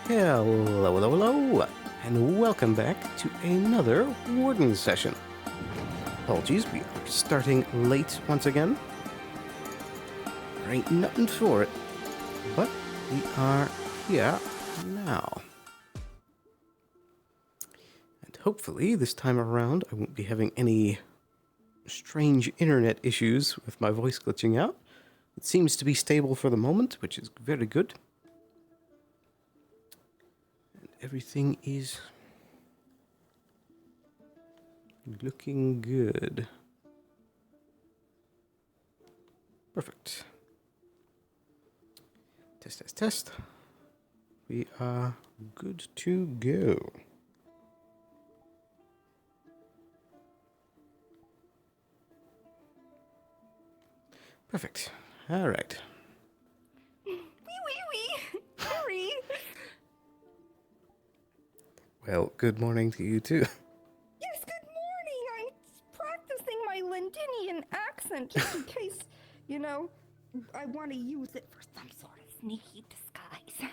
Hello, hello, hello, and welcome back to another Wardens session. Apologies, we are starting late once again. There ain't nothing for it, but we are here now. And hopefully this time around I won't be having any strange internet issues with my voice glitching out. It seems to be stable for the moment, which is very good. Everything is looking good. Perfect. Test, test, test. We are good to go. Perfect. All right. Wee. Sorry. Well, good morning to you too. Yes, good morning. I'm practicing my Londinian accent just in case, I want to use it for some sort of sneaky disguise.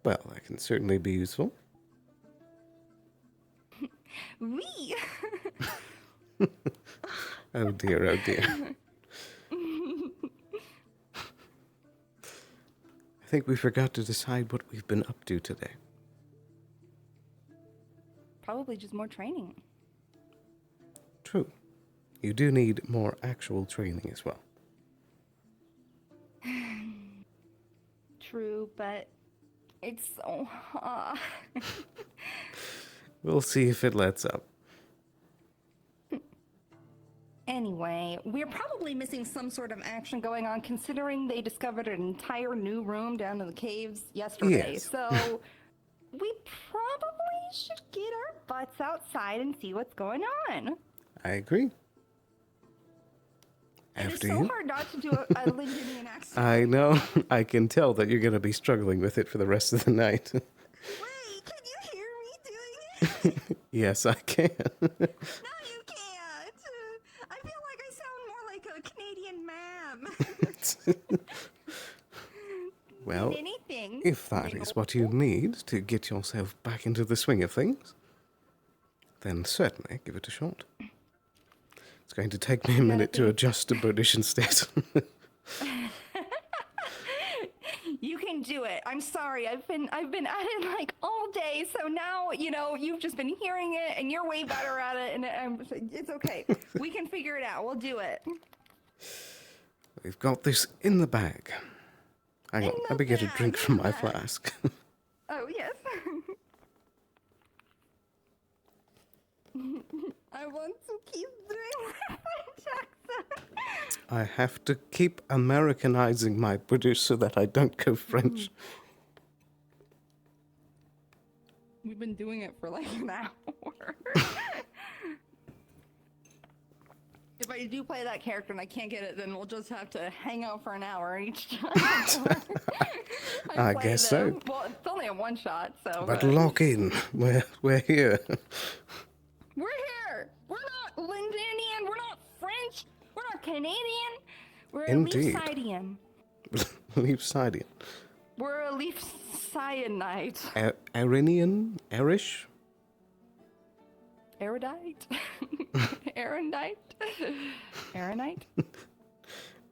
Well, that can certainly be useful. Wee. Oh dear, oh dear. I think we forgot to decide what we've been up to today. Probably just more training. True. You do need more actual training as well. True, but it's so hot. We'll see if it lets up. Anyway, we're probably missing some sort of action going on considering they discovered an entire new room down in the caves yesterday. Yes. So we probably should get our butts outside and see what's going on. I agree. It is After so you. hard not to do a Lindinian accent. I know. I can tell that you're going to be struggling with it for the rest of the night. Wait, can you hear me doing it? Yes, I can. No, you can't. I feel like I sound more like a Canadian ma'am. Well, Anything. if that is what you need to get yourself back into the swing of things, then certainly give it a shot. It's going to take me a minute to adjust to British instead. You can do it. I'm sorry. I've been at it like all day. So now, you've just been hearing it and you're way better at it. And it's okay. We can figure it out. We'll do it. We've got this in the bag. Hang on, let me get a drink from my flask. Oh, yes. I want to keep doing my French accent. I have to keep Americanizing my British so that I don't go French. We've been doing it for like an hour. If I do play that character and I can't get it, then we'll just have to hang out for an hour each time. I guess so. Well, it's only a one shot, so. But lock in. We're here. We're here. We're not Londinian. We're not French. We're not Canadian. We're Indeed. Leafsidian. Leafsidian. We're a leaf cyanide. Arinian? Arish? Erudite? Erudite? Aronite?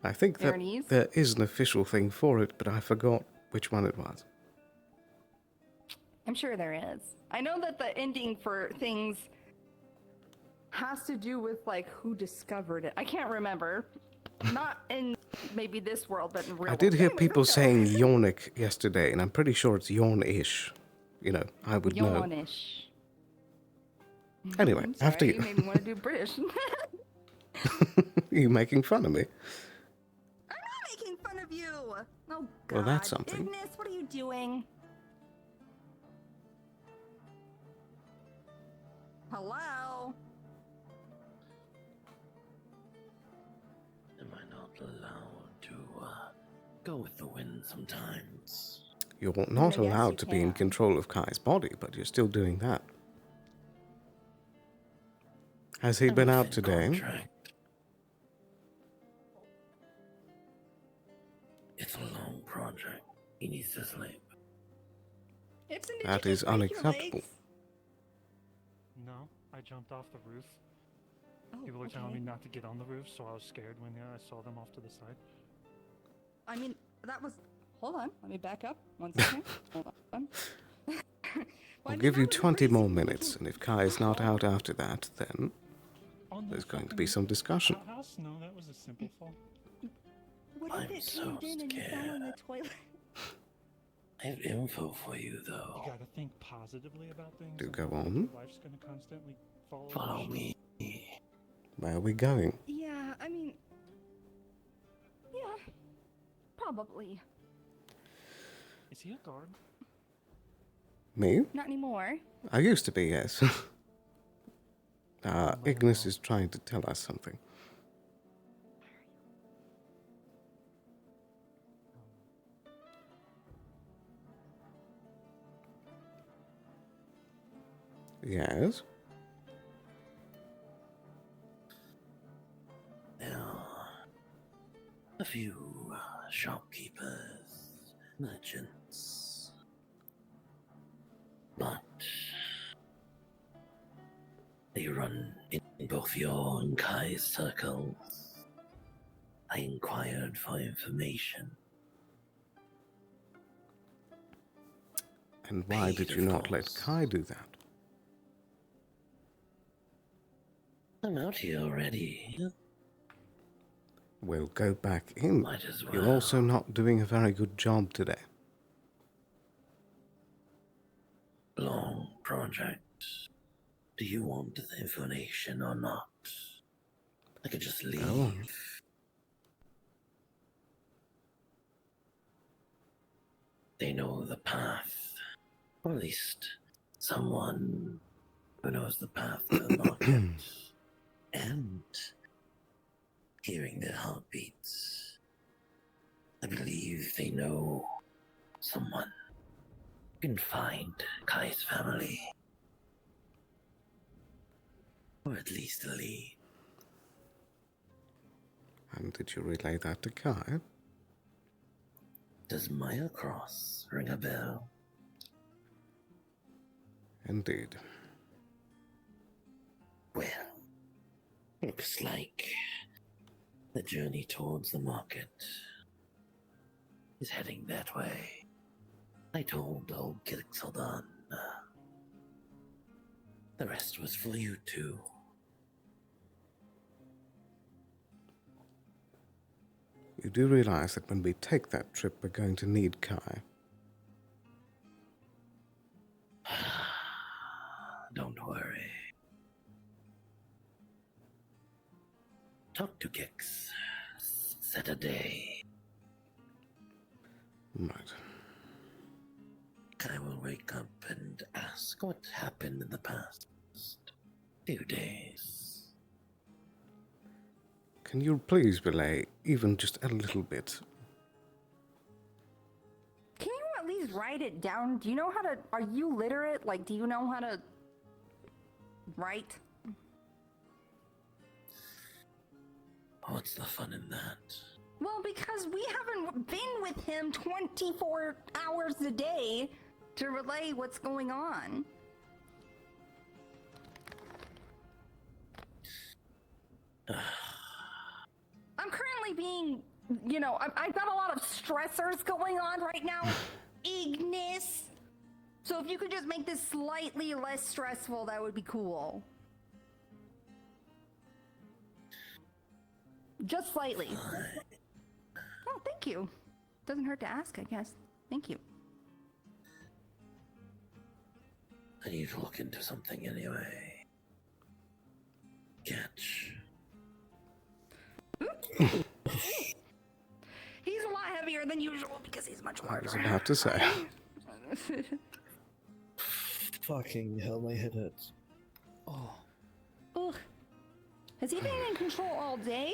I think that Aronese? there is an official thing for it, but I forgot which one it was. I'm sure there is. I know that the ending for things has to do with like who discovered it. I can't remember. Not in maybe this world, but in real I did world. hear Anyway, people let's go. saying Yornik yesterday, and I'm pretty sure it's Yorn-ish. I would know. Yawnish. Anyway, I'm sorry, after you you. made me want to do British. Are you making fun of me? I'm not making fun of you. Oh God. Well, that's something. Ignis, what are you doing? Hello. Am I not allowed to go with the wind sometimes? You're not Yes, you allowed to be in can. control of Kai's body, but you're still doing that. Has he been out today? Contract. It's a long project. He needs to sleep. Ibsen, did That you is just break your unacceptable. legs? No, I jumped off the roof. Oh, People were telling me okay. not to get on the roof, so I was scared when I saw them off to the side. I mean, that was. Hold on, let me back up 1 second. Hold on. Well, I I'll mean, give that you was a 20 pretty more significant minutes, and if Kai is not fall. out after that, then On there's the going to be fucking some discussion. house? No, that was a simple fall. What I'm if it so caved in and you fell in the scared. toilet? I have info for you, You though. gotta think positively about things. Do and go not think on. your life's gonna constantly follow Follow me. Where are we going? Yeah, I mean. Yeah, probably. Is he a guard? Me? Not anymore. I used to be, yes. Ignis well. is trying to tell us something. Yes? Now, a few shopkeepers, merchants. But they run in both your and Kai's circles. I inquired for information. And why did Paid, you of not let course. Kai do that? I'm out here already. We'll go back in. Might as well. You're also not doing a very good job today. Long project. Do you want the information or not? I could just leave. Go on. They know the path. Or at least someone who knows the path to the market. And hearing their heartbeats, I believe they know someone who can find Kai's family. Or at least a lead. And did you relay that to Kai? Does Maya Cross ring a bell? Indeed. Well, looks like the journey towards the market is heading that way. I told old Kilixaldan the rest was for you two. You do realize that when we take that trip, we're going to need Kai. Don't worry. Talk to Kix. Set a day. Right. I will wake up and ask what happened in the past few days. Can you please relay even just a little bit? Can you at least write it down? Do you know how to. Are you literate? Like, do you know how to write? What's the fun in that? Well, because we haven't been with him 24 hours a day to relay what's going on. I'm currently being, I've got a lot of stressors going on right now. Ignis. So if you could just make this slightly less stressful, that would be cool. Just slightly. Oh, thank you. Doesn't hurt to ask, I guess. Thank you. I need to look into something anyway. Catch. He's a lot heavier than usual because he's much I was larger. about to say. Fucking hell, my head hurts. Oh. Ugh. Has he been in control all day?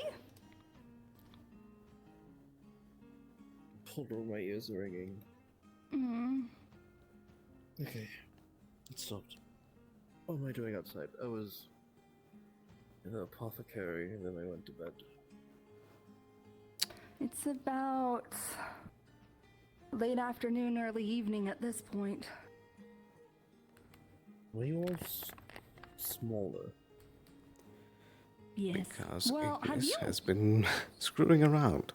Hold on, my ears are ringing. Mm. Okay. It stopped. What am I doing outside? I was in the apothecary and then I went to bed. It's about late afternoon, early evening at this point. Were you all smaller? Yes. Because Well, have Ignis you? has been screwing around.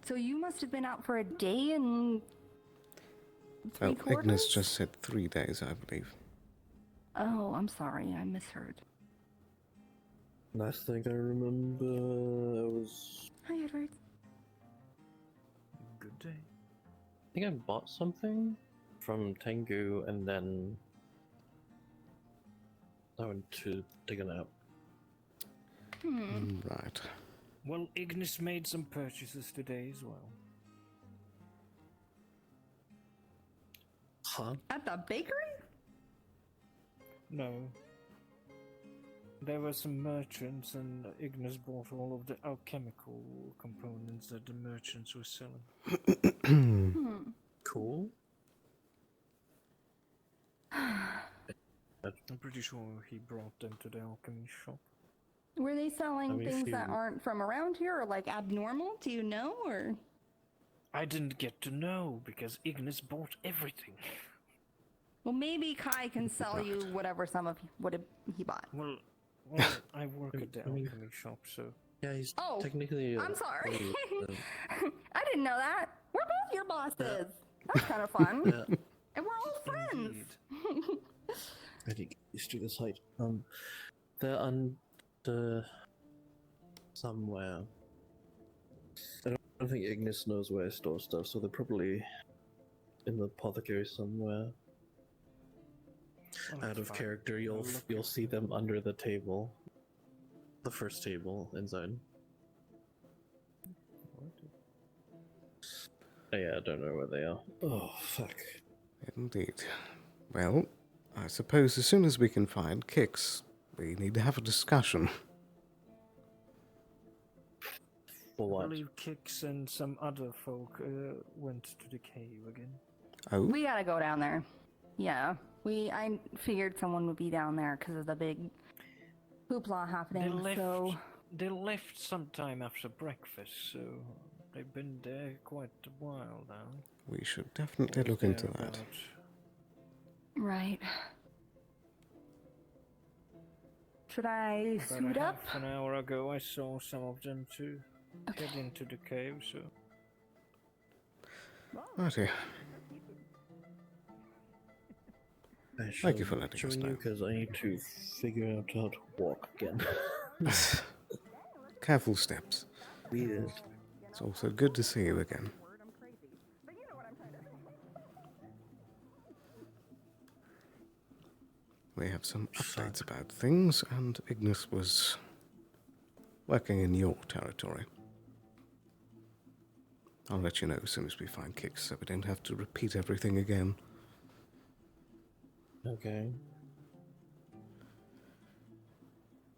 So you must have been out for a day and three Well, quarters? Ignis just said 3 days, I believe. Oh, I'm sorry. I misheard. Last thing I remember, I was. Hi, Edward. Good day. I think I bought something from Tengu and then I went to take a nap. Right. Well, Ignis made some purchases today as well. Huh? At the bakery? No. There were some merchants, and Ignis bought all of the alchemical components that the merchants were selling. Cool. I'm pretty sure he brought them to the alchemy shop. Were they selling I mean, if things that you- aren't from around here or like abnormal? Do you know? Or I didn't get to know because Ignis bought everything. well, maybe Kai can sell you whatever some of what he bought. Well, I work at the I mean- alchemy shop, so Yeah, he's Oh, technically. I'm sorry. uh, I didn't know that. We're both your bosses. That's kind of fun. yeah, And we're all friends. indeed. I think used to this height. They're under somewhere. I don't think Ignis knows where I store stuff, so they're probably in the apothecary somewhere. Well, Out that's of fine. character, I'll you'll look see them under the table, the first table inside. Oh, yeah, I don't know where they are. Oh fuck! Indeed. Well, I suppose as soon as we can find Kix, we need to have a discussion. For I what? believe Kix and some other folk went to the cave again. Oh, We gotta go down there. Yeah, I figured someone would be down there because of the big hoopla happening. So They left sometime after breakfast, so they've been there quite a while now. we should definitely Or look into that. thereabouts. right. Should I About suit a up? half an hour ago, I saw some of them too get into the cave. So Righty. Thank you for letting us know. Because I need to figure out how to walk again. Careful steps. Weird. It's also good to see you again. We have some updates about things, and Ignis was working in your territory. I'll let you know as soon as we find Kix, so we don't have to repeat everything again. Okay.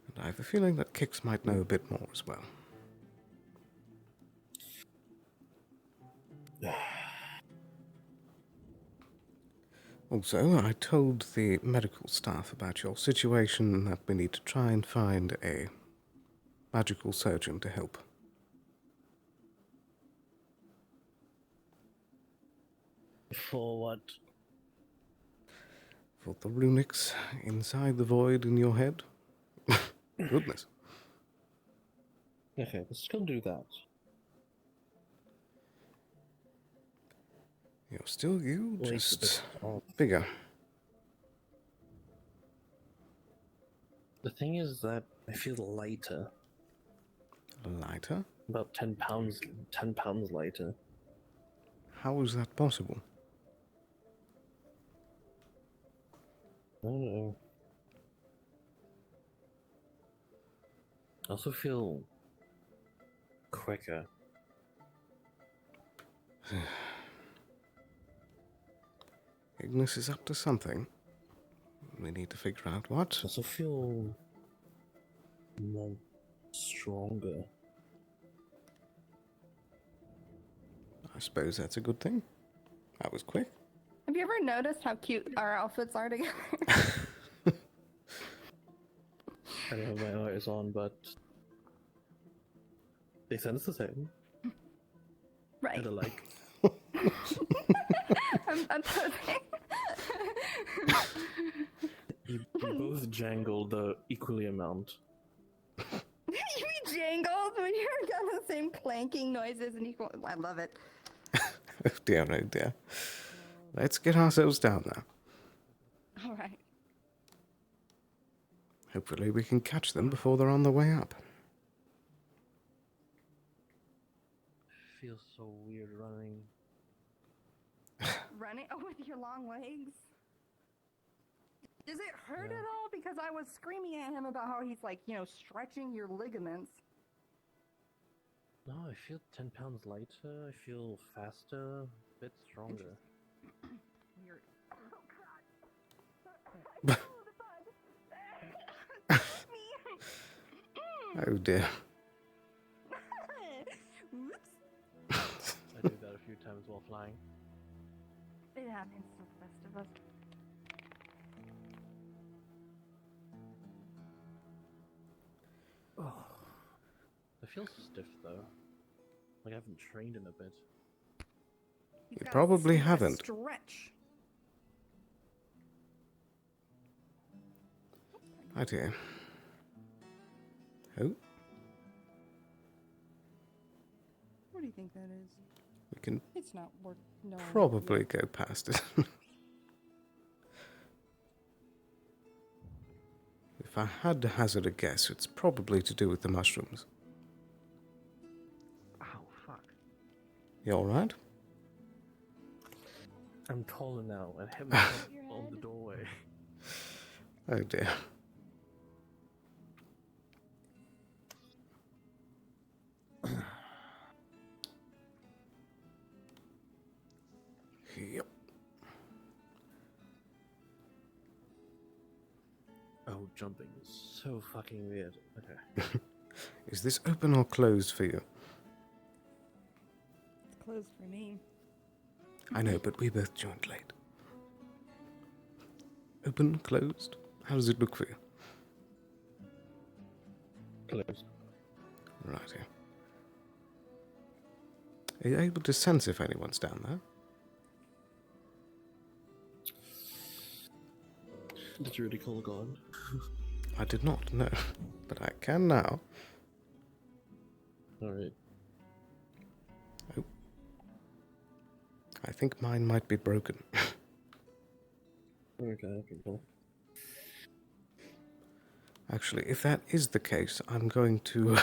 And I have a feeling that Kix might know a bit more as well. Also, I told the medical staff about your situation and that we need to try and find a magical surgeon to help. For what? For the runics inside the void in your head? Goodness. Okay, let's go do that. You're still you, Wait a just bit. Oh, bigger. the thing is that I feel lighter. Lighter? About 10 pounds. 10 pounds lighter. How is that possible? I don't know. I also feel quicker. Ignis is up to something. We need to figure out what. I also feel more stronger. I suppose that's a good thing. That was quick. Have you ever noticed how cute our outfits are together? I don't have my eyes on, but they sense the same. Right. And alike. I'm posing. You both jangled the equally amount. You mean jangled when you're got the same clanking noises and equal. I love it. Oh dear, oh dear. Let's get ourselves down now. All right. Hopefully we can catch them before they're on the way up. Feels so weird running. Running? Oh, with your long legs? Does it hurt Yeah. at all? Because I was screaming at him about how he's like, you know, stretching your ligaments. No, I feel 10 pounds lighter. I feel faster, a bit stronger. Weird. Oh, God. I Oh dear. Oops. I did that a few times while flying. It happens to the best of us. Oh, I feel stiff though. Like I haven't trained in a bit. He's You gotta probably gotta haven't. Stretch. Oh dear. Oh, What do you think that is? we can It's not worth. No. probably go past it. If I had to hazard a guess, it's probably to do with the mushrooms. Ow, fuck. You alright? I'm taller now and hit myself Your on the head? doorway. Oh dear. Yep. Oh, jumping is so fucking weird. Okay. Is this open or closed for you? It's closed for me. I know, but we both joined late. Open, closed? How does it look for you? Closed. Right here. Are you able to sense if anyone's down there? Did you really call God? I did not, no. But I can now. Alright. Oh. I think mine might be broken. Okay, cool. Actually, if that is the case, I'm going to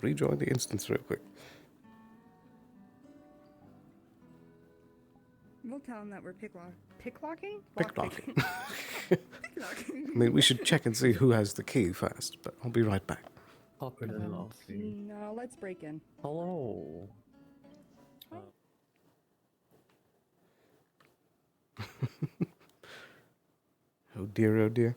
rejoin the instance real quick. We'll tell him that we're picklocking? Picklocking. Picklocking. I mean, we should check and see who has the key first, but I'll be right back. Hop in and off. No, let's break in. Hello. Oh dear, oh dear.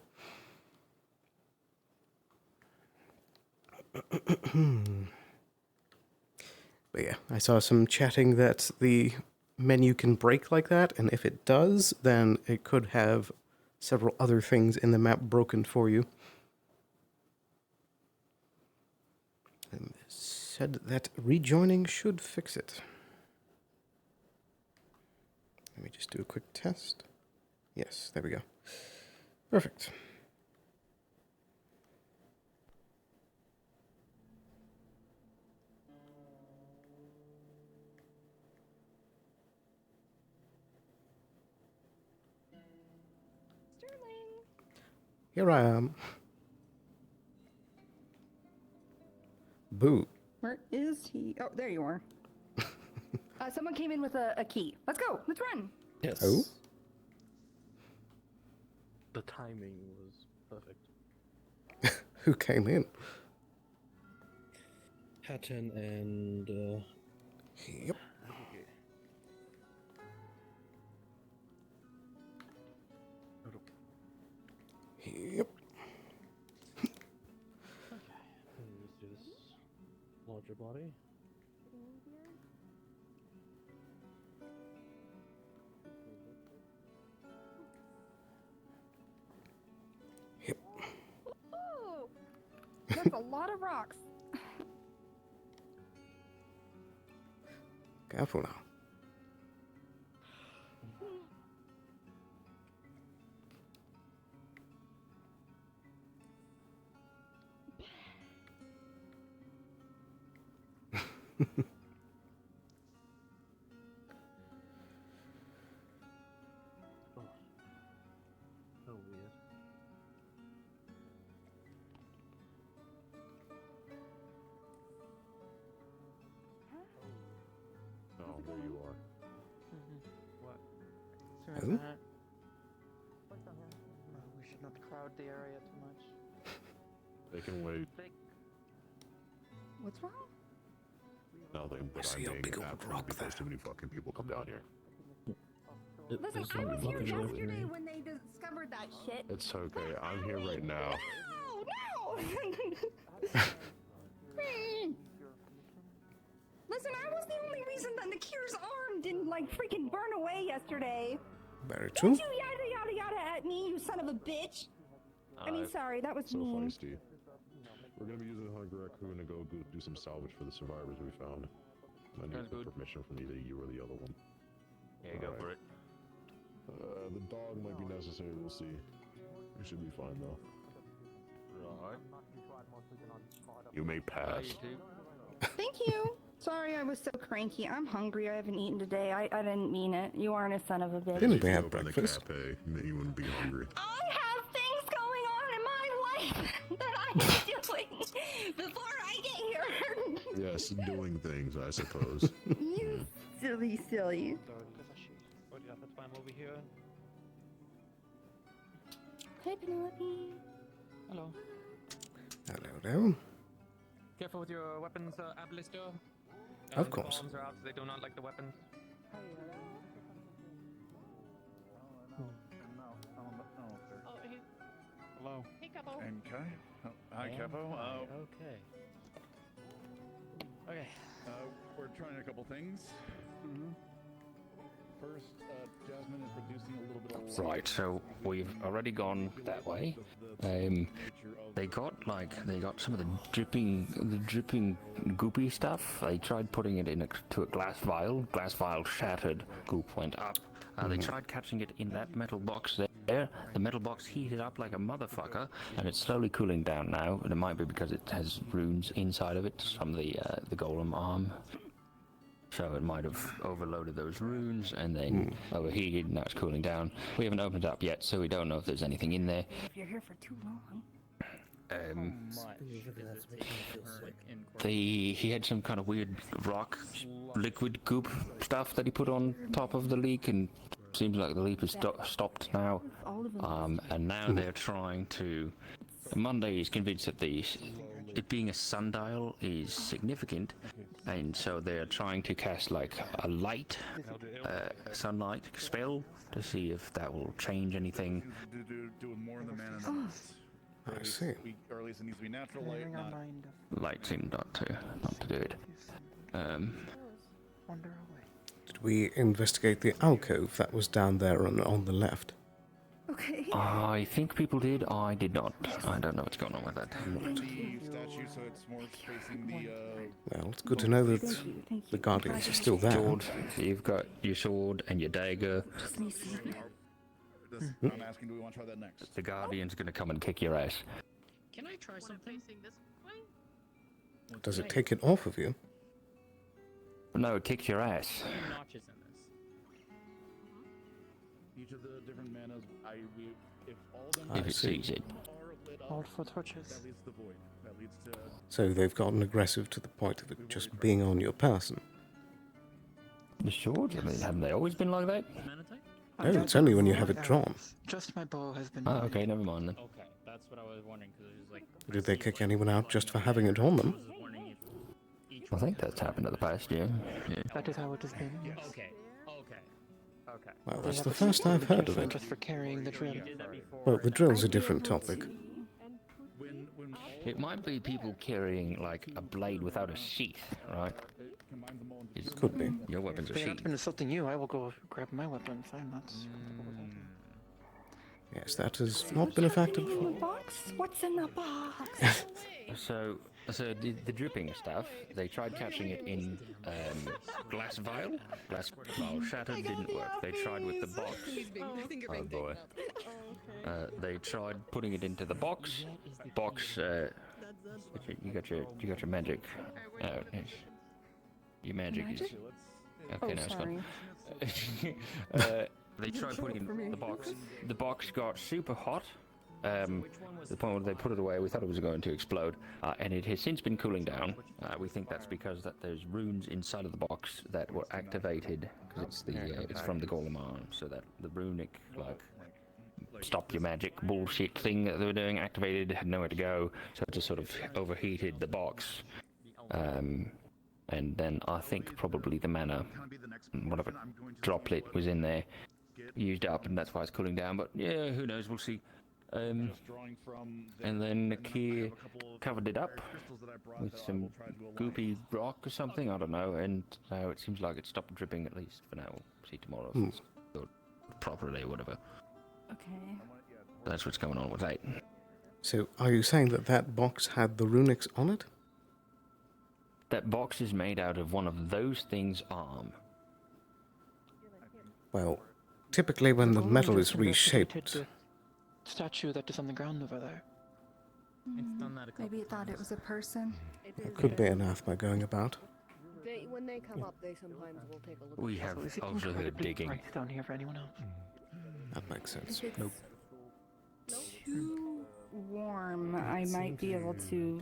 But yeah, I saw some chatting that the menu can break like that, and if it does, then it could have several other things in the map broken for you. And said that rejoining should fix it. Let me just do a quick test. Yes, there we go. Perfect. Sterling. Here I am. Boo. Where is he? Oh, there you are. Someone came in with a key. Let's go. Let's run. Yes. Oh? The timing was perfect. Who came in? Hatton and Yep. Yep. let's do this larger body. Yep. Oh, that's a lot of rocks. Careful now. So weird. Oh, there you are. What? Oh? Who is that? We should not crowd the area too much. They can wait. What's wrong? Nothing, but see I'm a being big old absolutely rock because there. too many fucking people come down here. Listen, I was here yesterday when they discovered that shit. It's okay. I'm here right now. No, no! Listen, I was the only reason that Nakir's arm didn't, like, freaking burn away yesterday. Very Don't true. you yada yada yada at me, you son of a bitch! I mean, sorry, that was So mean. feisty. We're gonna be using the Hungry Raccoon to go do some salvage for the survivors we found. I need permission from either you or the other one. Yeah, go for it. The dog might be necessary, we'll see. We should be fine though. Right. You may pass. Thank you. Sorry, I was so cranky. I'm hungry. I haven't eaten today. I didn't mean it. You aren't a son of a bitch. Didn't If we you have open the breakfast? cafe, then you wouldn't be hungry. I have things going on in my life that I am doing before I get here. Yes, doing things, I suppose. You silly. What got the time over here? Hey, Penelope. Hello. Hello. Careful with your weapons, Aballister. Of course. The bombs are out, so they do not like the weapons. Hello. Hey, Capo. Okay. Hi, Capo. Okay. Okay. We're trying a couple things. First, Jasmine is producing a little bit of Right, so we've already gone that way. They got some of the dripping goopy stuff. They tried putting it to a glass vial. Glass vial shattered. Goop went up. They tried catching it in that metal box there. The metal box heated up like a motherfucker, and it's slowly cooling down now. And it might be because it has runes inside of it from the golem arm. So it might have overloaded those runes and then overheated, and now it's cooling down. We haven't opened it up yet, so we don't know if there's anything in there. If you're here for too long. He had some kind of weird rock liquid goop stuff that he put on top of the leak, and seems like the leak is stopped now. All of them. And now they're trying to. Monday is convinced that it being a sundial is significant, and so they're trying to cast like a light, sunlight spell to see if that will change anything. doing more in the mana. I see. Or at least it needs to be natural light, not Light seemed not to do it. Did we investigate the alcove that was down there on the left? Okay. I think people did. I did not. I don't know what's going on with that. the statue, so it's more facing the. Well, it's good to know that Thank you. the guardians are still there. Sword. You've got your sword and your dagger. I'm asking, do we want to try that next? The guardian's gonna come and kick your ass. Can I try something? Does it take it off of you? No, it kicks your ass. Notches in this. Each of the different manas, if all of them I If it see. sees it. are lit Hold up, for torches. that leads to the void. That leads to. So they've gotten aggressive to the point of it just being on your person. The swords? I mean, haven't they always been like that? Mana type? No, it's only when you have it drawn. Just my bow has been. Oh, okay, never mind then. Okay, that's what I was wondering because it was like. Did they kick anyone out just for having it on them? I was wondering if each I think that's happened in the past, yeah. That is how it has been. Yes. Okay. Well, They that's have the a first system I've heard of different it. Just for carrying the drill. You did that before. Well, the drill's a different topic. When It might be people carrying, like, a blade without a sheath, right? it combines them all into. It's- Could be. Your weapon's a If they have sheath. been insulting you, I will go grab my weapons. I'm not. Yes, that has not been a factor In the before. box? What's in the box? So the dripping stuff, they tried catching it in glass vial. Glass vial shattered, didn't work. They tried with the box. Oh boy. They tried putting it into the box. Box. You got your magic. Yes. Your magic is. Magic? Okay, Oh, now it's sorry. gone. They tried putting it in the box. The box got super hot. To the point where they put it away, we thought it was going to explode, and it has since been cooling down. We think that's because that there's runes inside of the box that were activated because it's from the Golem arm, so that the runic stop your magic bullshit thing that they were doing activated, had nowhere to go, so it just sort of overheated the box. And then I think probably the mana, whatever droplet was in there, used up, and that's why it's cooling down. But yeah, who knows? We'll see. And then Nakia covered it up with some goopy rock or something, I don't know, and now it seems like it stopped dripping, at least for now. We'll see tomorrow if it's done properly or whatever. Okay. That's what's going on with that. So, are you saying that that box had the runics on it? That box is made out of one of those things' arm. Well, typically when the metal is Investigated reshaped... the statue that is on the ground over there. It's done that a couple Maybe it thought it was a person. There could be an anathema going about. When they come up, they sometimes will take a look. We have So is it also heard incredibly digging. bright down here for anyone else? That makes sense. If it's too warm, I might be able to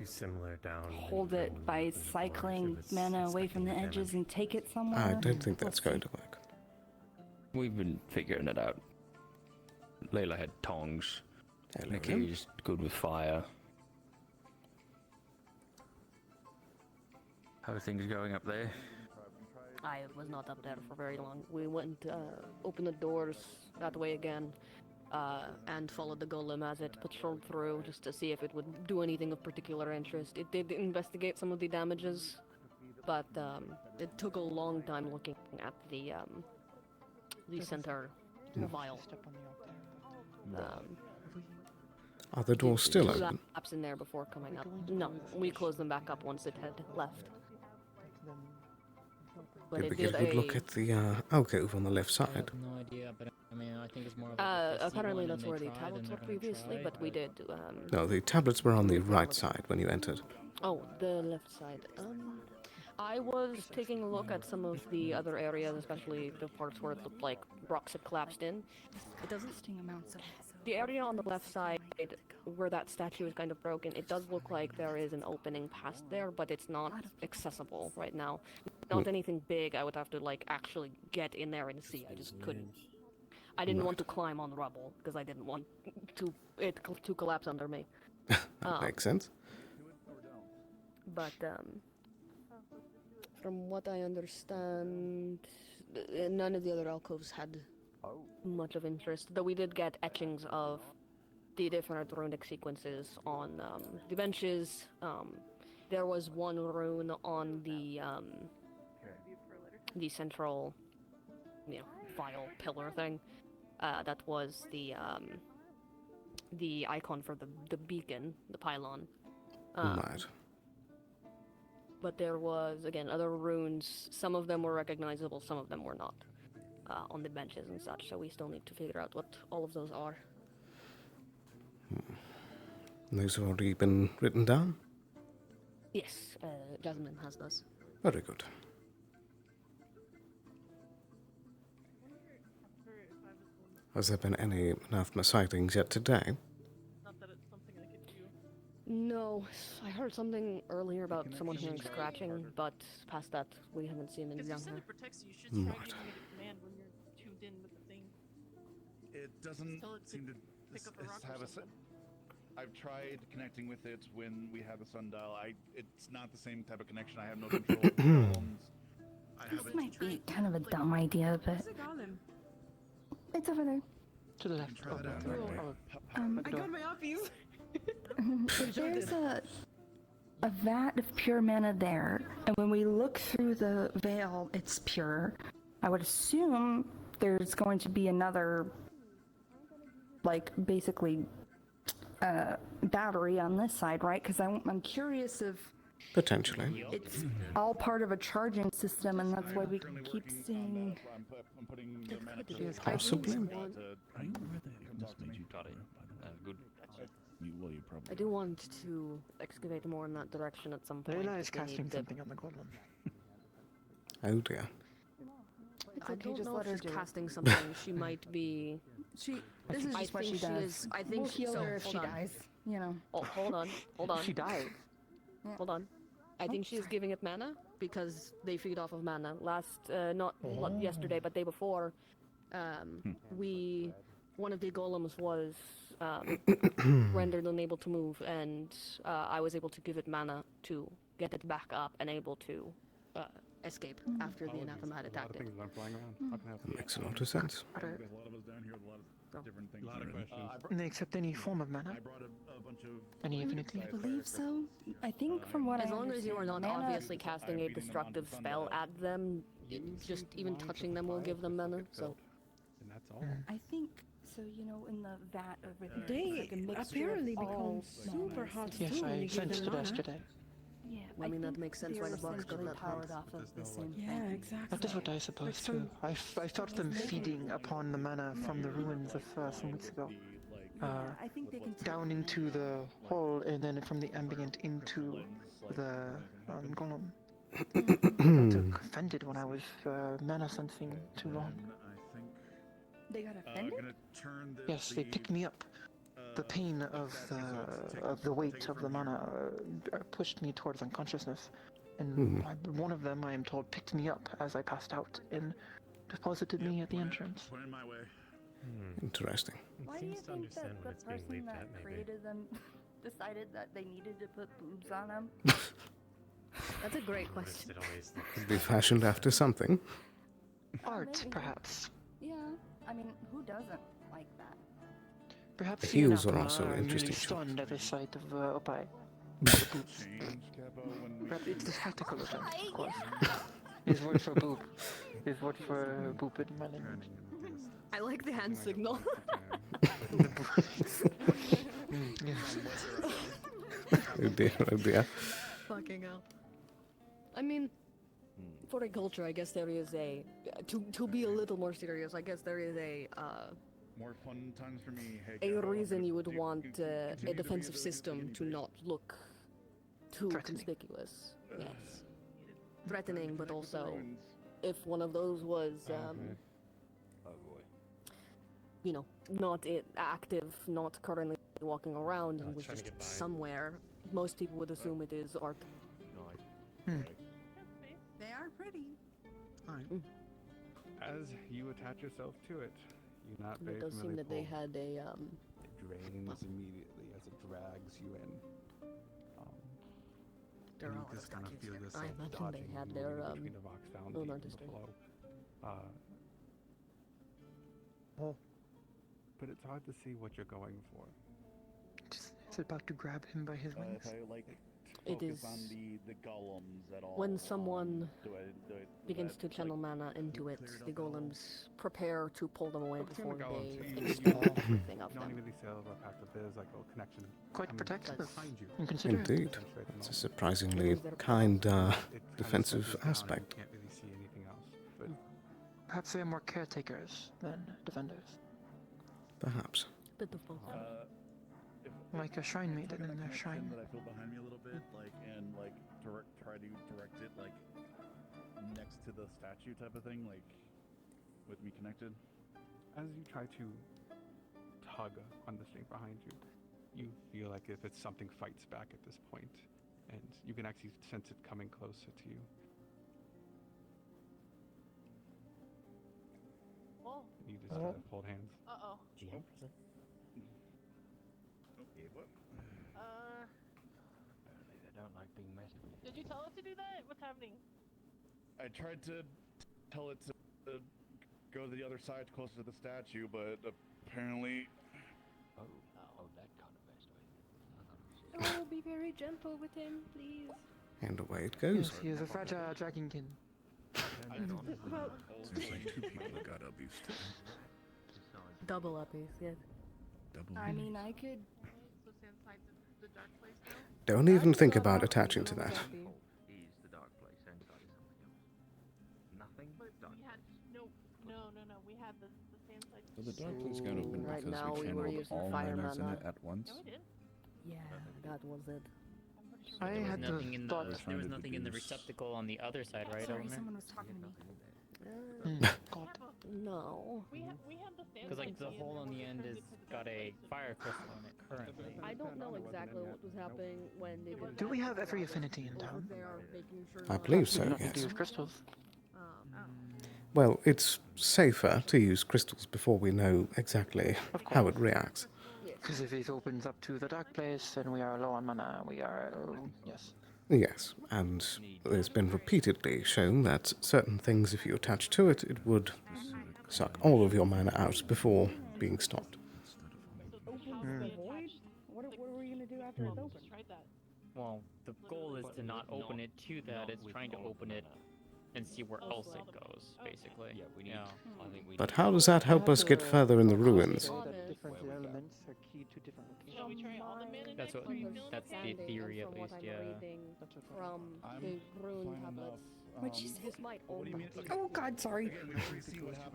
hold it by cycling mana away from the edges and take it somewhere. I don't think that's going to work. We've been figuring it out. Layla had tongs. Hello. Nakia's good with fire. How are things going up there? I was not up there for very long. We went, opened the doors that way again, and followed the golem as it patrolled through just to see if it would do anything of particular interest. It did investigate some of the damages, but it took a long time looking at the center vial. Are the doors still open? Laps in there before coming up. No, we closed them back up once it had left. But Did it we get did a good look at the alcove on the left I side? have no idea, but I mean, I think it's more of a if they see apparently one that's and where they the try, then tablets they're were gonna previously, try, but we did. No, the tablets were on the right side when you entered. Oh, the left side. I was taking a look at some of the other areas, especially the parts where it looked like rocks had collapsed in. It doesn't. The area on the left side, where that statue is kind of broken, it does look like there is an opening past there, but it's not accessible right now. Not anything big. I would have to like actually get in there and see. I just couldn't. I didn't want to climb on the rubble because I didn't want it to collapse under me. That makes sense. But from what I understand, none of the other alcoves had much of interest, though we did get etchings of the different runic sequences on the benches. There was one rune on the central, file pillar thing. That was the icon for the beacon, the pylon. Right. But there was, again, other runes. Some of them were recognizable, some of them were not, on the benches and such, so we still need to figure out what all of those are. Those have already been written down? Yes, Jasmine has those. Very good. Has there been any anathema sightings yet today? No, I heard something earlier about someone hearing scratching, but past that, we haven't seen any down here. Right. It doesn't seem to have a. I've tried connecting with it when we had the sundial. It's not the same type of connection. I have no control. This might be kind of a dumb idea, but it's over there. To the left. I got my office. There's a vat of pure mana there, and when we look through the veil, it's pure. I would assume there's going to be another, basically, battery on this side, right? Because I'm curious if Potentially. it's all part of a charging system, and that's why we keep seeing. Possibly. Good. I do want to excavate more in that direction at some point. Layla is if we need casting to- something on the golem. Oh dear. It's I okay, don't just know let if her she's do it. casting something. She might be. This is I just what think she she does. is- I think we'll she- heal so, her if hold she on. dies. You know. Oh, hold on. Hold on. She died. Yeah. Hold on. I think she's giving it mana because they feed off of mana. Not yesterday, but day before, one of the golems was rendered unable to move, and I was able to give it mana to get it back up and able to escape after the anathema had attacked it. That makes a lot of sense. A lot of us down here, a lot of different things. A lot of questions. And they accept any form of mana? I brought a bunch of. Any affinity? I believe so. I think from what As I long as you are not understand, mana- obviously casting a destructive spell at them, just even touching them will give them mana. So And that's all. I think so. You know, in the vat over there, They it's like a mixture apparently of all become super manas. hot Yes, too when I you give sensed them it mana. yesterday. Yeah, I mean, that think makes sense why they're the box got essentially that powered hot. off of the same Yeah, thing. exactly. That is what I suppose some- too. I felt them feeding upon the mana from the ruins of some weeks ago. I think they can Down into the hole and then from the ambient into the golem. I got offended when I was mana sensing too long. They got offended. Gonna turn this, Yes, they picked me up. The pain of the weight of the mana pushed me towards unconsciousness, and one of them, I am told, picked me up as I passed out and deposited me at the entrance. Put in my way. Interesting. Why do you think that the person that created them decided that they needed to put boobs on them? That's a great question. Be fashioned after something. Art, maybe. perhaps. Yeah, I mean, who doesn't like that? Perhaps The the heels are Anapama also an are interesting really choice. stunned at the sight of Opai. Change, Capo, when we Perhaps it's a tactical event, of course. His word for boob. His word for boop in my language. I like the hand signal. Yes. Oh dear, oh dear. Fucking hell. I mean, for a culture, I guess there is a to be a little more serious. I guess there is more fun times for me. Hey, a Capo, I'm reason gonna you would do- want continue a to be defensive the system guinea to pig. not look too Threatening. conspicuous. Yes, threatening, but Connect with the also ruins. if one of those was Oh boy. you know, not active, not currently walking around, and was trying to just get by. somewhere, most people would assume it is art. They are pretty. As you attach yourself to it, you're not And very it does seem familiar that they pull. had a It drains immediately as it drags you in. They're and you all just kind of stuck feel in- yourself I imagine they dodging had and their, moving between the rocks down own deep in the artistry. flow. But it's hard to see what you're going for. Is about to grab him by his wings. If I like It focus is on the golems at all. when someone do begins that, to channel mana into it, the golems prepare to pull them away Focusing on before the golems, they you expel don't everything of them. even really say over passive. There's like a connection. Quite coming protective behind you. and considerate. Indeed. It's a surprisingly kind, It kinda defensive slows you down and aspect. You can't really see anything else. But Perhaps they are more caretakers than defenders. Perhaps. Bit of both. Like a shrine maiden in their connection shrine. that I feel behind me a little bit, like and like try to direct it like next to the statue type of thing, like with me connected. as you try to tug on the thing behind you, you feel like if it's something fights back at this point, and you can actually sense it coming closer to you. Oh. You just kind of hold hands. Uh-oh. GM present. Okay, what? Apparently they don't like being messed with. Did you tell it to do that? What's happening? I tried to tell it to go to the other side closer to the statue, but apparently Oh, that kind of messed with. Oh, be very gentle with him, please. And away it goes. Yes, he is a fragile dragonkin. Well, like 2 people that got abused. Double uppies, yes. I mean, I could. so stand inside the dark place now? Don't even think about attaching to that. Is the dark place inside of something else? Nothing? But we had no. We had the stand side. So the dark place got open Right because now we we were channeled using all fire manas in mana. it at once. No, we did. Yeah, that was it. I'm pretty I There was had nothing in thought. there was nothing in the receptacle on the other side, right? Sorry, Over there? someone was talking to me. God. No. We have the sand. Because like the hole on the end is got a fire crystal in it currently. I don't know exactly what was happening when they did Do that. we have every affinity in town? They are making sure I not believe to- so, Nothing to do yes. with crystals. Well, it's safer to use crystals before we know exactly how it reacts. Because if it opens up to the dark place, then we are low on mana. We are yes. Yes, and it's been repeatedly shown that certain things, if you attach to it, it would suck all of your mana out before being stopped. Open the void? What are we gonna do after it's open? Well, the goal is to not open it to that. It's trying to open it and see where else it goes, basically. Yeah, we need. I think we But how does that help us get further in the ruins? Different elements are key to different locations. Shall we try all the mana That's next what. refill? That's the theory, at From what least. I'm Yeah. reading from the rune tablets. What'd you say? This might open. Oh God, sorry.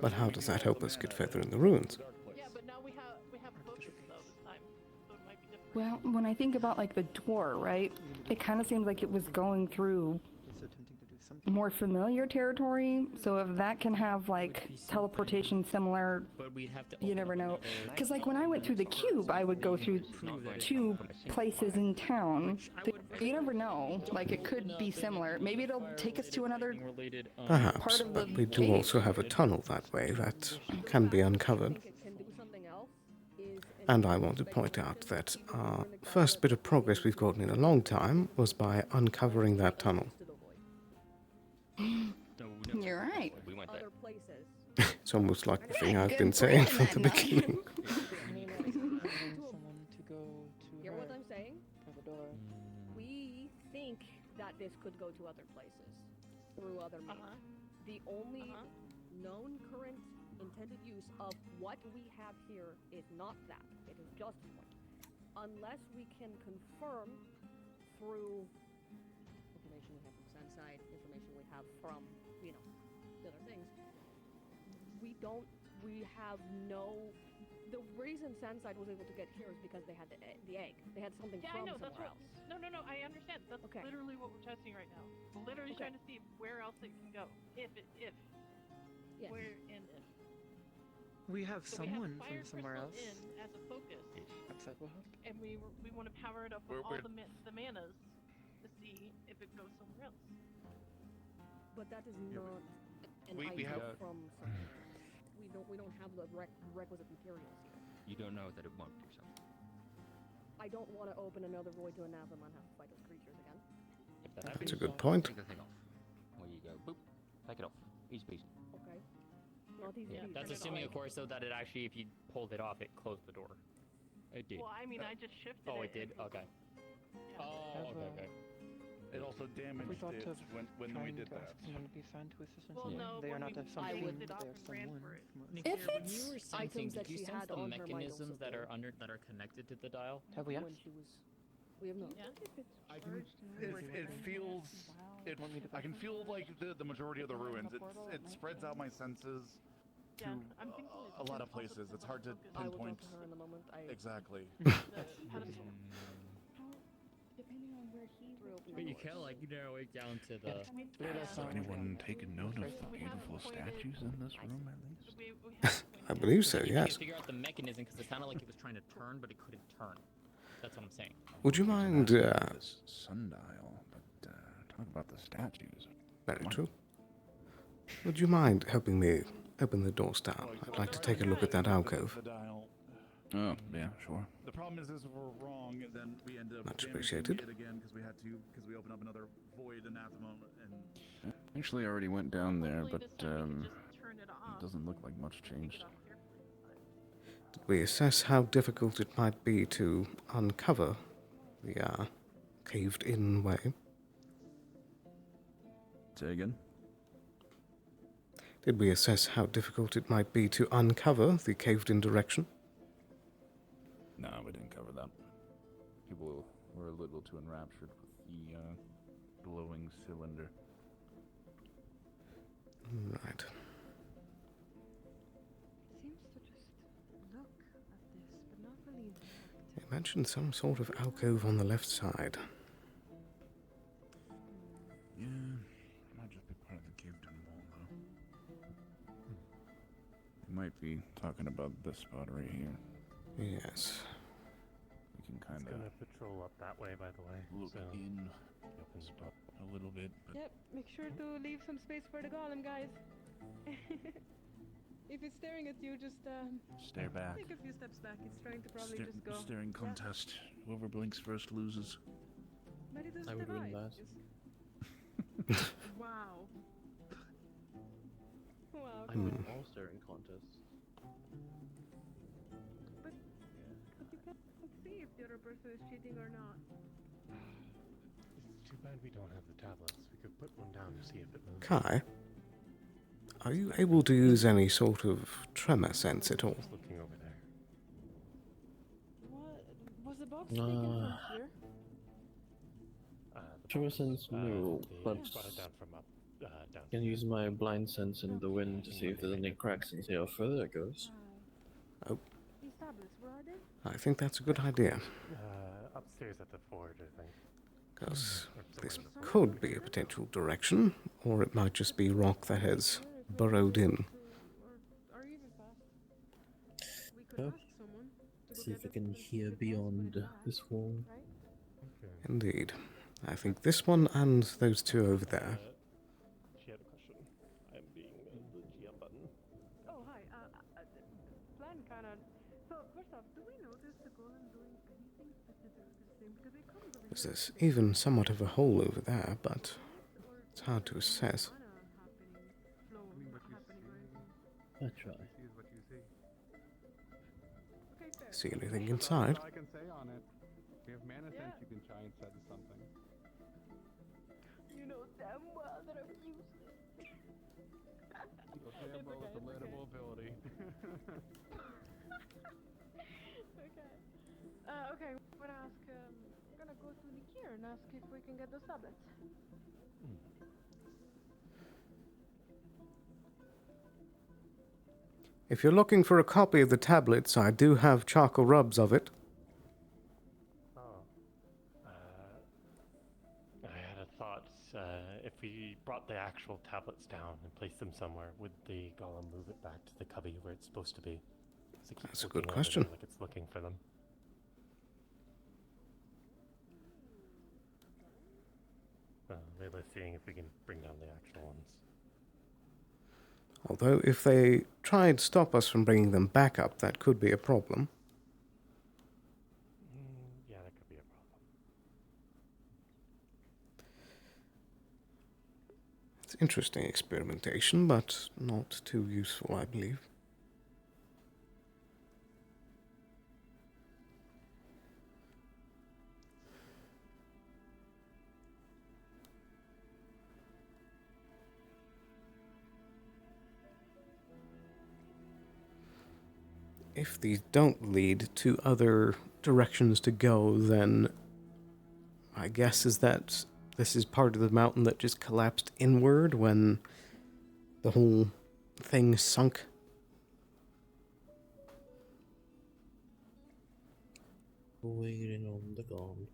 But how does that help us get further in the ruins? Yeah, but now we have focus though this time, so it might be different. Well, when I think about like the door, right? It kind of seems like it was going through more familiar territory. So if that can have like teleportation similar, But we'd have to. you open never up know. another- Because like when I went through the cube, I would go through two places in town. You never know. Like it could be similar. Maybe it'll take us to another. Related, Perhaps, part of but the we do cave. also have a tunnel that way that can be uncovered. It can do something else. Is And I want to point out that our first bit of progress we've gotten in a long time was by uncovering that tunnel. You're right. We went there. other places. It's almost like the thing Hey, I've good been saying brain from the then. beginning. Someone to go to Hear her what I'm saying? for the door. We think that this could go to other places through other means. The only known current intended use of what we have here is not that. It is just point. Unless we can confirm through information we have from Sunside, information we have from, the other things, we have no. The reason Sandside was able to get here is because they had the egg. They had something Yeah, I from know. That's somewhere what. else. No. I understand. That's Okay. literally what we're testing right now. Literally Okay. trying to see where else it can go. If. Yes. Where and if. We have So someone we have fire from somewhere else. crystal in as a focus, Outside will help. and we want to power it up with all the manas to see if it goes somewhere else. But that is not an We idea have- from somewhere. We don't have the requisite materials here. You don't know that it won't do something. I don't want to open another void to anathema and have to fight those creatures again. If that That's happens, a good point. take the thing off. There you go. Boop. Take it off. Easy peasy. Okay. Not easy. Yeah, peasy. that's assuming, of course, though, that it actually, if you pulled it off, it closed the door. It did. Well, I mean, I just shifted Oh, it. it did. and- Okay. Yeah. Oh, Have, okay. It also We damaged thought it of when we trying did to that. ask someone to be assigned to assistance. Well, no, They are when not we- a I something. would- They it off are and ran someone. for it. from Nick, If when it's you were sensing, items did that you she sense had the on her might mechanisms also that are failed. that are connected to the dial? Have we When asked? she was. We have not. Yeah. I can, it feels. I can feel like the majority of the ruins. It spreads out my senses to Yeah, I'm thinking a lot of also places. the It's hard to focus. I will pinpoint talk to her in a moment. exactly. How does it Depending on where he But you can like narrow it down to the. Let us know. Anyone taken note of We have beautiful pointed- statues in this room at least? we have I believe so, You yes. can't figure out the mechanism because it sounded like it was trying to turn, but it couldn't turn. That's what I'm saying. Would you mind, This sundial, but talk about the statues. very true. Would you mind helping me open the doors down? I'd like to take a look at that alcove. The dial. Oh, yeah, sure. The problem is if we're wrong, then we end up Much damaging appreciated. it again because we open up another void anathema and Actually, I already went down there, Hopefully but this time we can just turn it off. it doesn't look like much Take it changed. off carefully, but- Did we assess how difficult it might be to uncover the caved-in way? Say again? Did we assess how difficult it might be to uncover the caved-in direction? No, we didn't cover that. People were a little too enraptured with the glowing cylinder. Right. Seems to just look at this, but not really interact. You mentioned some sort of alcove on the left side. Yeah, might just be part of the caved-in wall, though. We might be talking about this spot right here. Yes. We can kind of gonna patrol up that way, by the way. look So in the spot a little bit. But Yep, make sure to leave some space for the golem, guys. If it's staring at you, just stare back. take a few steps back. It's trying to probably just go. Staring contest. Whoever blinks first loses. But it doesn't I would win divide. that. Wow. Wow. I'm in all staring contests. But you can't see if the other person is cheating or not. it's too bad we don't have the tablets. We could put one down to see if it moves. Kai, are you able to use any sort of tremor sense at all? Just looking over there. What was the box taken from here? Tremor sense, no, but brought it down from up, down. I can use my blind sense in the wind to see if there's any cracks and see how further it goes. Oh, These tablets, where are they? I think that's a good idea. Upstairs at the forge, I think. Because this could be a potential direction, or it might just be rock that has burrowed in. Or even fast. We could Oh. ask someone to go See get if I us can the hear pass, beyond put it back, this wall. right? Indeed. I think this one and those two over there. She had a question. I'm being the GM button. Oh, hi. Plan kind of. So, first off, do we notice the golem doing anything specific to the same? Because it comes over here. There's even somewhat of a hole over there, but it's hard to assess. I try. See anything inside? That's all I can say on it. If you have mana sense, you can try and set something. You know damn well that I've used it. Okay, well, it's a lettable ability. Okay. Okay, I'm gonna ask, I'm gonna go to Nikir and ask if we can get those tablets. If you're looking for a copy of the tablets, I do have charcoal rubs of it. Oh. I had a thought, if we brought the actual tablets down and placed them somewhere, would the golem move it back to the cubby where it's supposed to be? 'Cause it keeps That's a looking good over question. there like it's looking for them. Layla's seeing if we can bring down the actual ones. Although, if they try and stop us from bringing them back up, that could be a problem. Yeah, that could be a problem. It's interesting experimentation, but not too useful, I believe. If these don't lead to other directions to go, then my guess is that this is part of the mountain that just collapsed inward when the whole thing sunk. Waiting on the golem.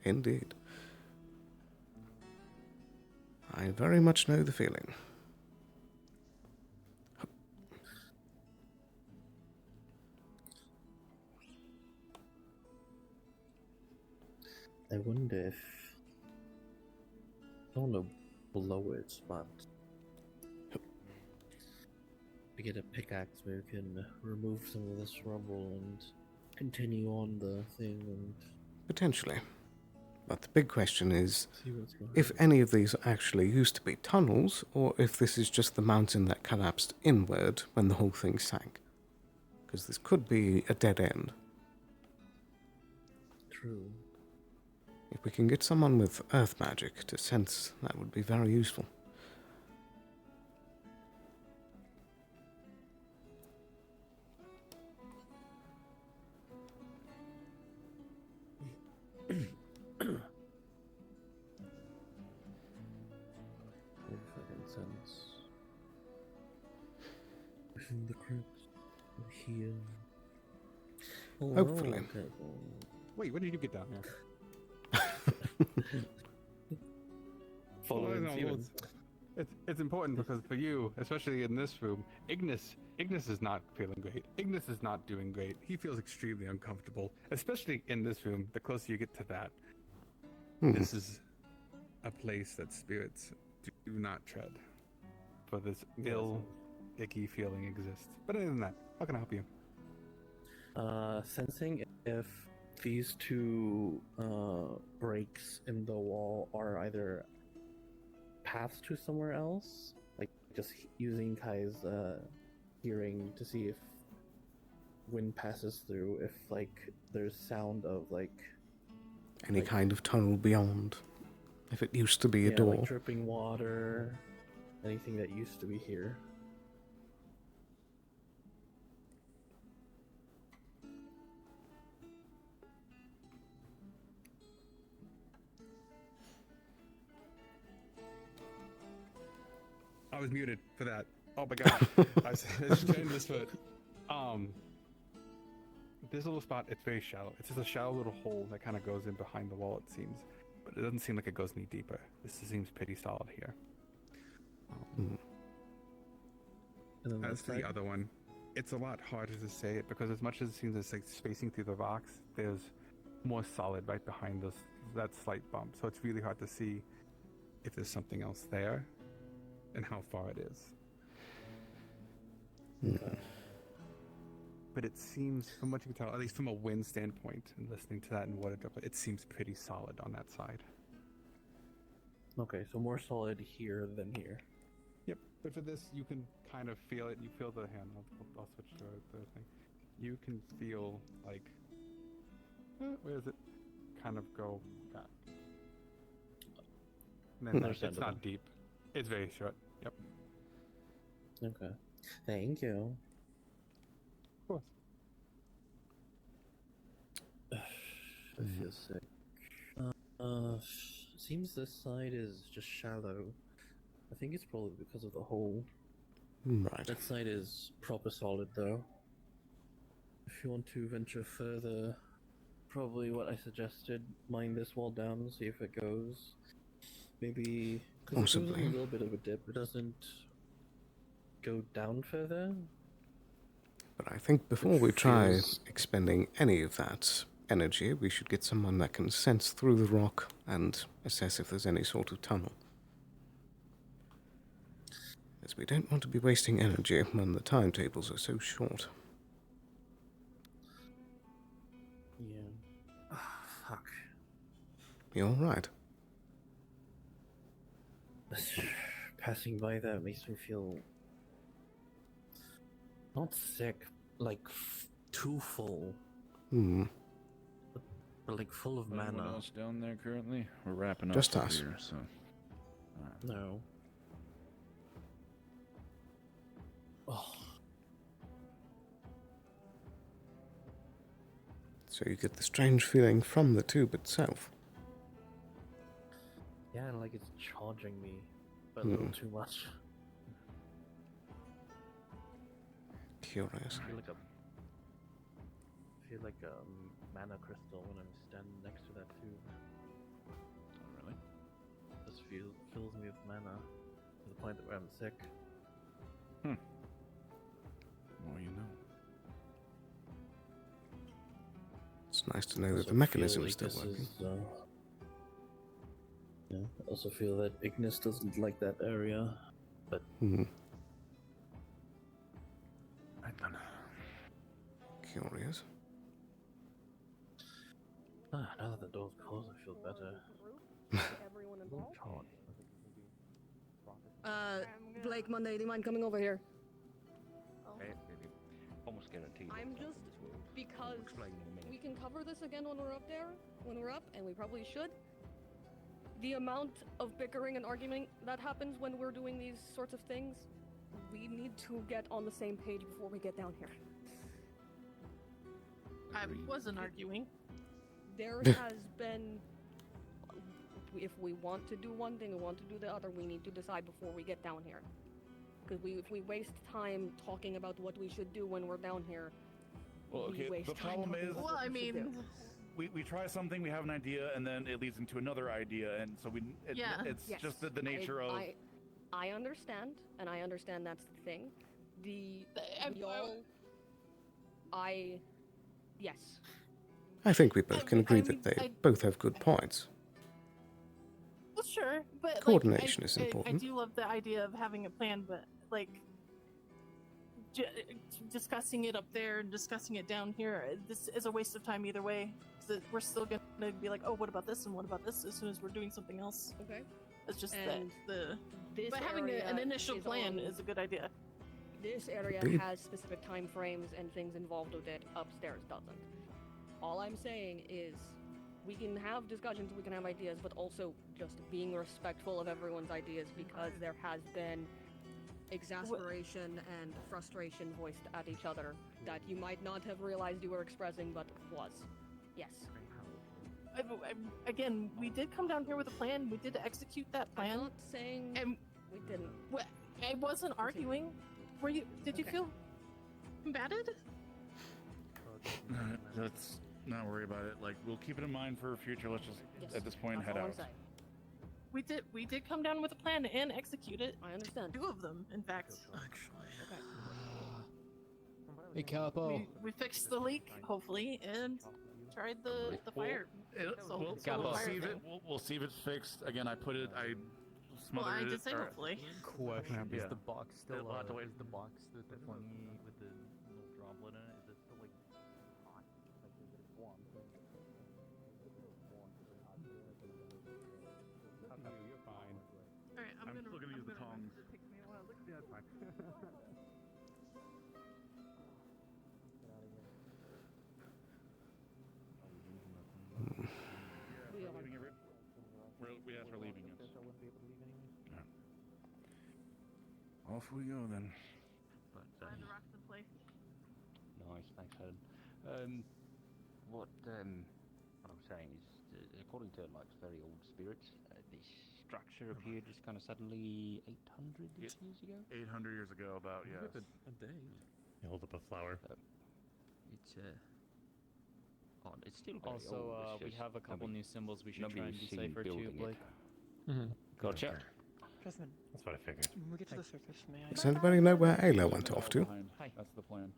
Indeed. I very much know the feeling. I wonder if I don't know below it, but we get a pickaxe where we can remove some of this rubble and continue on the thing and Potentially. But the big question is see what's going if any of these actually used to be tunnels, or if this is just the mountain that collapsed inward when the whole thing sank. Because this could be a dead end. True. If we can get someone with earth magic to sense, that would be very useful. If I can sense within the crypt or here. Oh, Hopefully. okay. Wait, when did you get down here? following no, Steven. it's important because for you, especially in this room, Ignis is not feeling great. Ignis is not doing great. He feels extremely uncomfortable, especially in this room. The closer you get to that, this is a place that spirits do not tread. For this ill, icky feeling exists. But other than that, how can I help you? Sensing if these two breaks in the wall are either paths to somewhere else, like just using Kai's hearing to see if wind passes through, if like there's sound of like Any kind of tunnel beyond. If it used to be a door. like dripping water, anything that used to be here. I was muted for that. Oh my god. I was changing this foot. This little spot, it's very shallow. It's just a shallow little hole that kind of goes in behind the wall, it seems. But it doesn't seem like it goes any deeper. This seems pretty solid here. As for the other one, it's a lot harder to say it because as much as it seems it's like spacing through the rocks, there's more solid right behind that slight bump. So it's really hard to see if there's something else there and how far it is. But it seems, from what you can tell, at least from a wind standpoint and listening to that and water droplet, it seems pretty solid on that side. Okay, so more solid here than here. Yep, but for this, you can kind of feel it. You feel the hand. I'll switch to the thing. You can feel like, where does it kind of go back? And then it's not deep. It's very short. Yep. Okay. Thank you. Of course. I feel sick. Seems this side is just shallow. I think it's probably because of the hole. Right. That side is proper solid though. If you want to venture further, probably what I suggested, mine this wall down and see if it goes. Maybe, because it goes on a little bit of a dip, it doesn't go down further. But I think before we try expending any of that energy, we should get someone that can sense through the rock and assess if there's any sort of tunnel. As we don't want to be wasting energy when the timetables are so short. Yeah. Fuck. You alright? Passing by that makes me feel not sick, like too full. But like full of mana. Anyone else down there currently? We're wrapping up Just us. here, so. Alright. No. Oh. So you get the strange feeling from the tube itself. Yeah, like it's charging me, but a little too much. Curious. I feel like a mana crystal when I'm standing next to that tube. Oh, really? Just fills me with mana to the point that where I'm sick. More you know. It's nice to know that the mechanism is still working. Yeah, I also feel that Ignis doesn't like that area, but I don't know. Curious. now that the door's closed, I feel better. Everyone involved? Blake, Monday, do you mind coming over here? Almost guaranteed. I'm just because we can cover this again when we're up there, and we probably should. The amount of bickering and arguing that happens when we're doing these sorts of things, we need to get on the same page before we get down here. I wasn't arguing. There has been... If we want to do one thing, we want to do the other, we need to decide before we get down here. Because if we waste time talking about what we should do when we're down here, Well, okay, we waste the time problem talking is... about Well, what I we should mean, do. we try something, we have an idea, and then it leads into another idea, and so it's Yes. just the nature of. I understand, and I understand that's the thing. Yes. I think we both can agree that they both have good points. Well, sure, but Coordination is I important. do love the idea of having a plan, but like discussing it up there and discussing it down here, this is a waste of time either way. So we're still gonna be like, oh, what about this and what about this? As soon as we're doing something else. Okay. It's just And this but having area an initial is plan on- is a good idea. This area Indeed. has specific time frames and things involved with it. Upstairs doesn't. All I'm saying is, we can have discussions, we can have ideas, but also just being respectful of everyone's ideas, because there has been exasperation and frustration voiced at each other that you might not have realized you were expressing, but was. Yes. Again, we did come down here with a plan. We did execute that plan. I'm not saying we didn't. I wasn't arguing. Were you? Did you feel combated? Let's not worry about it. Like, we'll keep it in mind for future. Let's just at this point head out. We did come down with a plan and execute it. I understand. 2 of them, in fact. Okay. Hey, Capo. We fixed the leak, hopefully, and tried the fire. We'll see if it's fixed. Again, I smothered I did it. say hopefully. Question: Yeah. Is the box still? We'll have to wait. Is the box the funny with the little droplet in it? Is it still like hot? Like is it warm? You're fine. All right, I'm still gonna use the tongs. Yeah, that's fine. We're leaving it. Off we go then. But, Glad the rock's in place. nice, thanks, Helen. What I'm saying is, according to like very old spirits, this structure appeared just kind of suddenly 800 years ago. 800 years ago, about yes. A day. You hold up a flower. It's odd. It's still very Also, old. we have a couple new symbols we should try and nobody's seen decipher too, building it. Blake. Gotcha. Jasmine, That's what I figured. when we get to the surface, may I? Does anybody know where Ayla went off to? Hi. That's the plan.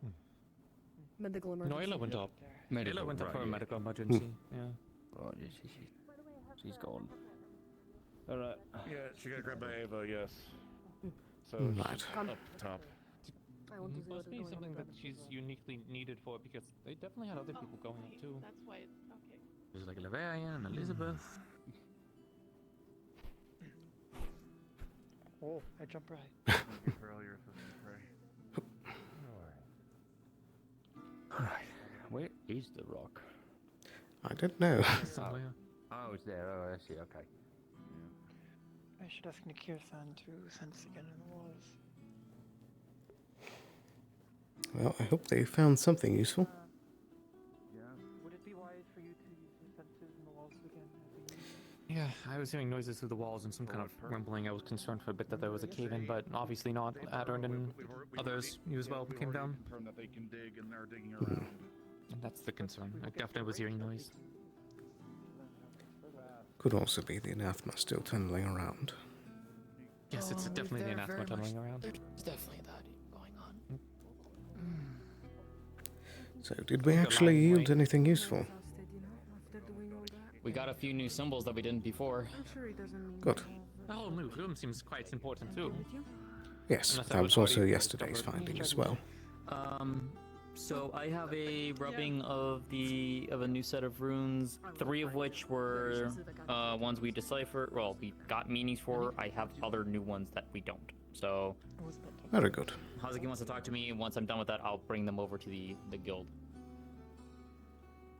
Medical No, emergency. Ayla went up. Medical, Ayla went up right, for a yeah. medical emergency. Yeah. Right, she's gone. Alright. Yeah, she got grabbed by Ava. Yes. So Right. up top. I want to It see what must is be going on something with that she's uniquely needed for, because they definitely had other people going up too. That's why. Okay. There's like Lavarian and Elizabeth. Oh, I jump right. Give her all your assistance, Ray. Alright. Where is the rock? I don't know. Somewhere. Oh, it's there. Oh, I see. Okay. I should ask Nikir-san to sense again in the walls. Well, I hope they found something useful. Would it be wise for you to use the senses in the walls again? Yeah, I was hearing noises through the walls and some kind of rumbling. I was concerned for a bit that there was a cave-in, but obviously not. Adorn and others, you as well, came down. Confirmed that they can dig and are digging around. And that's the concern. I definitely was hearing noise. Could also be the anathema still tunneling around. Yes, it's definitely the anathema tunneling around. There's definitely that going on. So, did we actually yield anything useful? We got a few new symbols that we didn't before. I'm sure he doesn't mean Good. The whole new room seems quite important too. Yes, Unless that was already also yesterday's discovered. finding as well. So I have a rubbing of a new set of runes, 3 of which were ones we deciphered. Well, we got meanings for. I have other new ones that we don't. So Very good. Hazuki wants to talk to me. Once I'm done with that, I'll bring them over to the guild.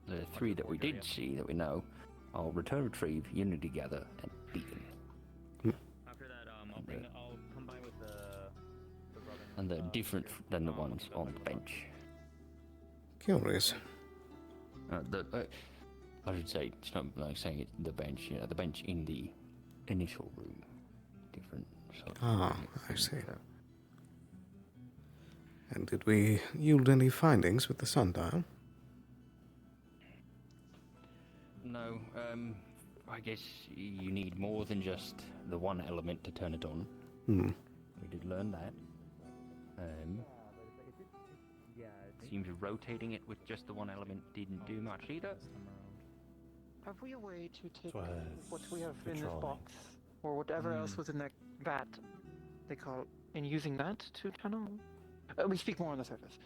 The 3 that we did see that we know are Return, Retrieve, Unity Gather, and Beacon. After that, I'll come by with the rubbing. And they're different than the ones on the bench. Curious. I should say, it's not like saying it's the bench, the bench in the initial room. Different. So Ah, I see. And did we yield any findings with the sundial? No, I guess you need more than just the one element to turn it on. We did learn that. Seems rotating it with just the one element didn't do much either. Have we a way to take Was what we have in this patrolling. box, or whatever else was in that vat, they call, and using that to tunnel? We speak more on the surface.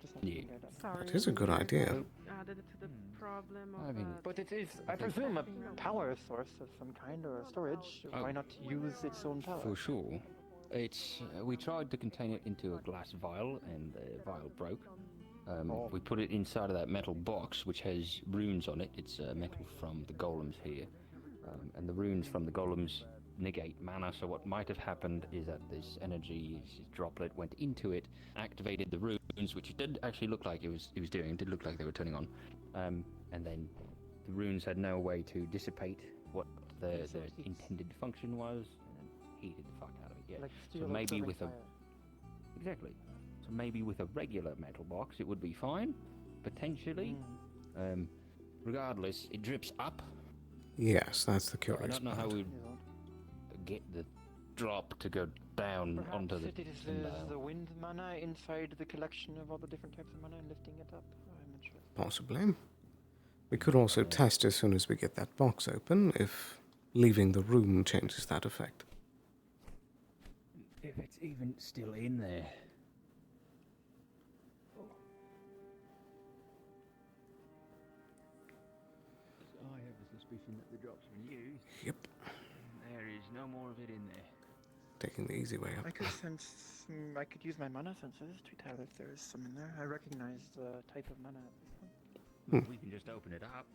Just Yeah. Sorry. That is a good idea. Added it to the problem of. I mean, But it is, I presume, a power source of some kind or storage. Why not use its own power? For sure. It's we tried to contain it into a glass vial, and the vial broke. We put it inside of that metal box, which has runes on it. It's metal from the golems here, and the runes from the golems negate mana. So what might have happened is that this energy droplet went into it, activated the runes, which it did actually look like it was doing. It did look like they were turning on, and then the runes had no way to dissipate what the intended function was, and heated the fuck out of it. Yeah. Like So steel maybe absorbing with a fire. exactly. So maybe with a regular metal box it would be fine, potentially. Regardless, it drips up. Yes, that's the I curious don't know part. how we get the drop to go down onto the. Perhaps it is the wind mana inside the collection of all the different types of mana and lifting it up. I'm not sure. Possibly. We could also test as soon as we get that box open if leaving the room changes that effect. If it's even still in there. I have a suspicion that the drop's been used. Yep. There is no more of it in there. Taking the easy way up. I could sense. I could use my mana senses to tell if there is some in there. I recognize the type of mana at this point. We can just open it up.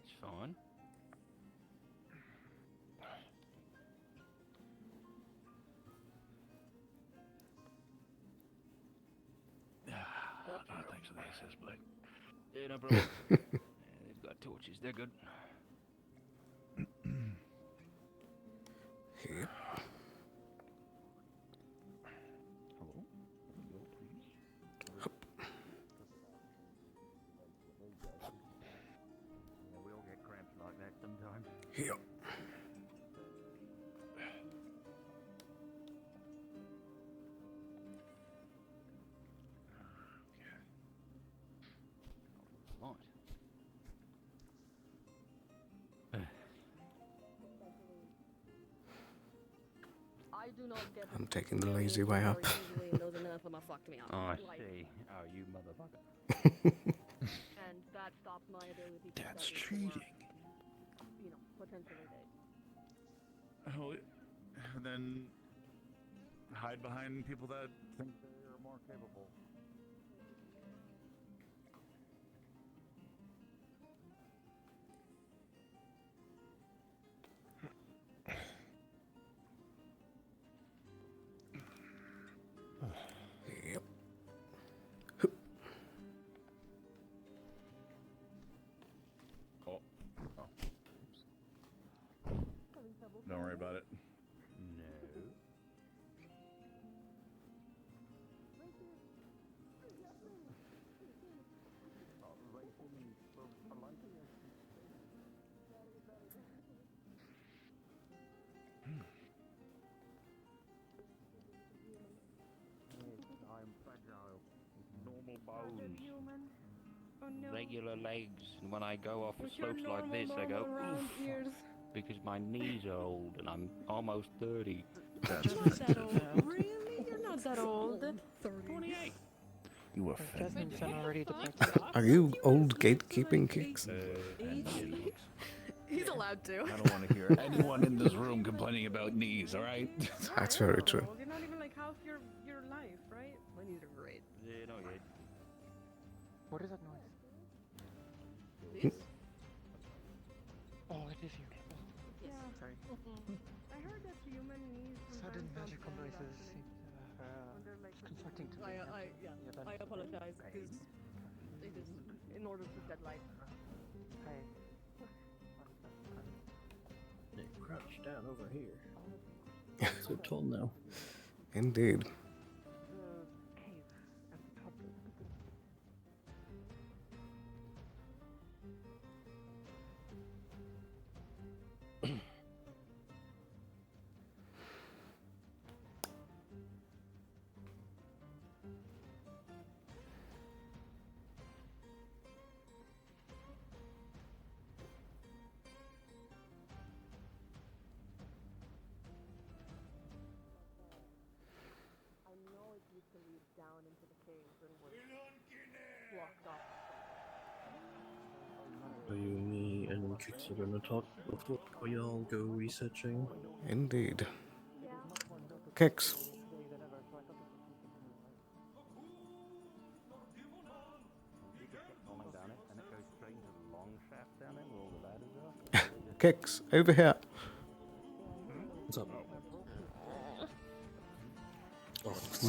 It's fine. Thanks for the assist, Blake. Yeah, no problem. They've got torches. They're good. Here. Hello? Hello, please. Yeah, we all get cramps like that sometimes. Here. Right. I do not get I'm taking the lazy way up. those anathema fucked me up. I Like, see. Oh, you motherfucker. and that stopped my ability to That's study for, cheating. you know, potentially days. Oh, and then hide behind people that think they are more capable. Yep. Oh. Don't worry about it. No. I'm fragile. Normal bones. Oh no. Regular legs. And when I go off With the your slopes like normal this, I go, normal round "Oof," ears. because my knees are old and I'm almost 30. That's You're not that offensive. old. Really? You're not that old. 28. You Jasmine offended sound me. already depressed. Are you old gatekeeping kicks? He's allowed to. I don't want to hear anyone in this room complaining about knees, alright? That's very true. You're not even like, how's your life, right? My knees are great. Yeah, no, yeah. What is that noise? These? Oh, it is you. Yeah. Sorry. I heard that human knees Sudden sometimes don't magical stand noises actually. seem When they're like conflicting to me. I apologize because it is in order to shed light. Hi. They crouch down over here. So tall now. Indeed. The cave at the top of the Kicks are gonna talk before we all go researching. Indeed. Kicks. Kicks, over here. What's up?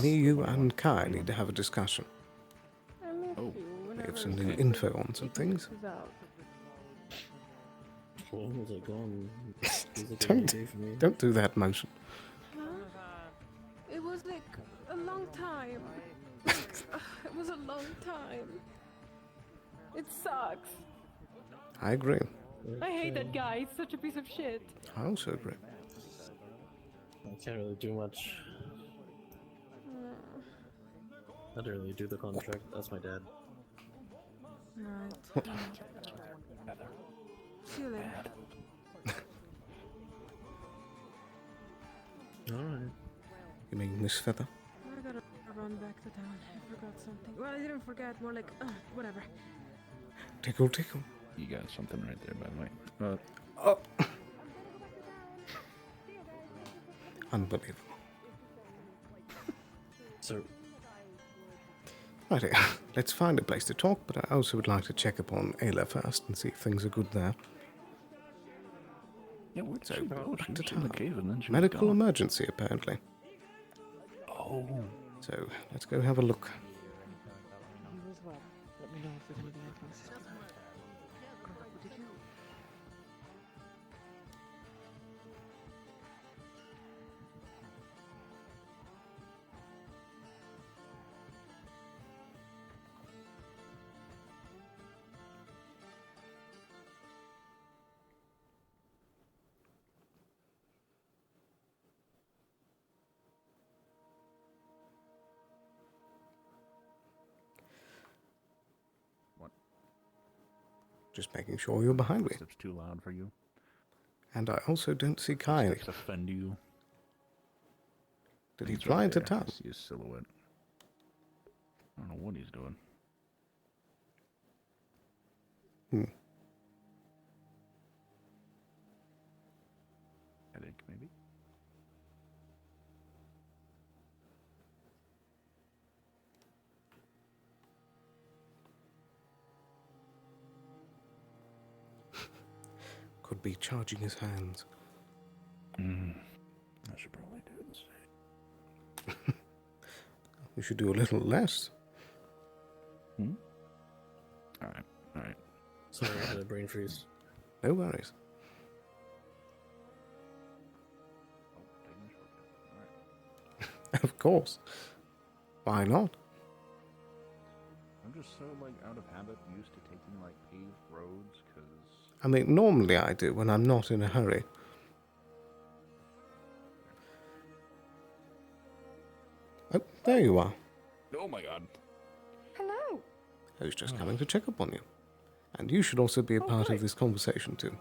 Me, you, and Kai need to have a discussion. Oh, We have some new info on some things. When was it gone? Feels like a day for me. Don't do that motion. Huh? It was like a long time. It was a long time. It sucks. I agree. I hate that guy. He's such a piece of shit. I also agree. I can't really do much. I don't really do the contract. That's my dad. Right. See you later. Alright. You mean Miss Feather? I gotta run back to town. I forgot something. Well, I didn't forget. More like, whatever. Tickle, tickle. You got something right there, by the way. Oh. Unbelievable. So, Righty, let's find a place to talk, but I also would like to check upon Ayla first and see if things are good there. Yeah, where'd So, she go? back She to was in the town. cave and then she was Medical gone. emergency, apparently. Oh. So, let's go have a look. You as well. Let me know if there's anything I can assist with. Just making sure you're behind me. Steps too loud for you. And I also don't see Kai. Steps offend you. Did he He's fly right into there. town? I see his silhouette. I don't know what he's doing. Headache, maybe? Could be charging his hands. I should probably do the same. You should do a little less. Alright, alright. sorry, I had a brain freeze. No worries. Oh, taking a shortcut. Alright. Of course. Why not? I'm just so, like, out of habit used to taking, like, paved roads, because... I mean, normally I do when I'm not in a hurry. Oh, there you are. Oh my god. Hello. I was just coming to check up on you. And you should also be a part of this conversation too.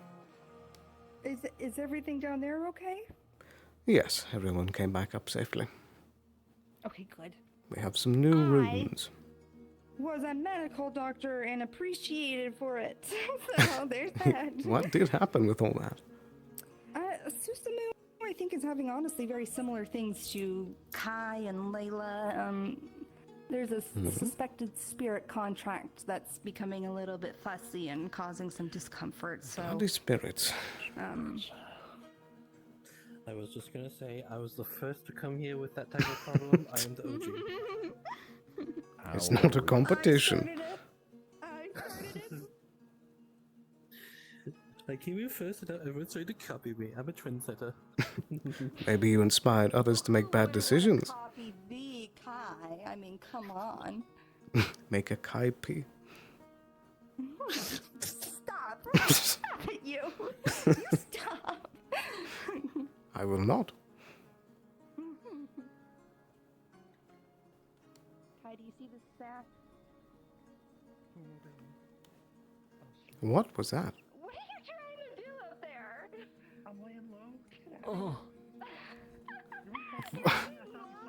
Is everything down there okay? Yes, everyone came back up safely. Okay, good. We have some new runes. Was a medical doctor and appreciated for it. So there's that. What did happen with all that? Susamu, I think, is having honestly very similar things to Kai and Layla. There's a suspected spirit contract that's becoming a little bit fussy and causing some discomfort. So, Bloody spirits. I was just gonna say, I was the first to come here with that type of problem. I am the OG. It's not a competition. I started it. I came here first and everyone's trying to copy me. I'm a trendsetter. Maybe you inspired others to make bad decisions. Copy the Kai. I mean, come on. Make a Kai P. Stop. Stop it, you. You stop. I will not. Kai, do you see this sack? What was that? What are you trying to do up there? I'm laying low. Oh.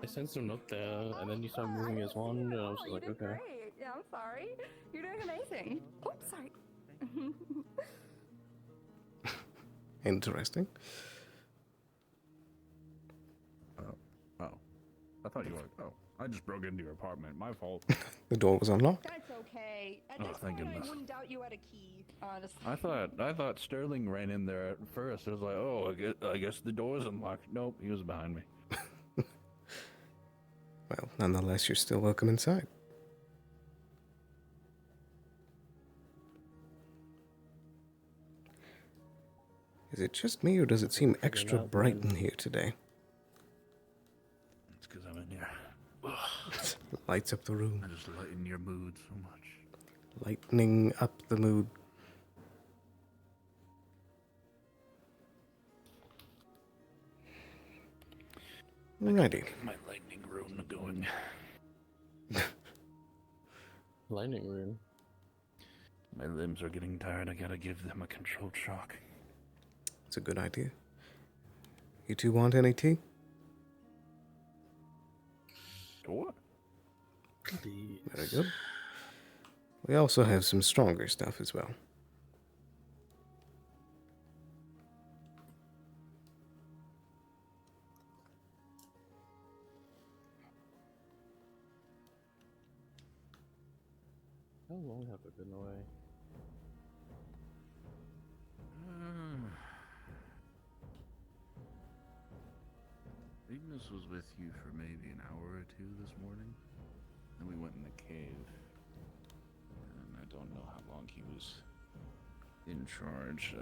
I sensed him up there, and then you started moving his wand, and I was just like, You did okay. great. Yeah, I'm sorry. You're doing amazing. Oops, sorry. Interesting. Oh. I thought you were. Oh. I just broke into your apartment. My fault. The door was unlocked. That's okay. At Oh, this thank point, goodness. I wouldn't doubt you had a key, honestly. I thought Sterling ran in there at first. I was like, oh, I guess the door's unlocked. Nope, he was behind me. Well, nonetheless, you're still welcome inside. Is it just me, or does it seem extra bright in here today? It's because I'm in here. Lights up the room. I just lighten your mood so much. Lightening up the mood. Alrighty. My lightning rune going. Lightning rune. My limbs are getting tired. I gotta give them a controlled shock. It's a good idea. You two want any tea? Sure. Very good. We also have some stronger stuff as well. How long have I been away? Ignis was with you for maybe an hour or two this morning. Then we went in the cave. And I don't know how long he was in charge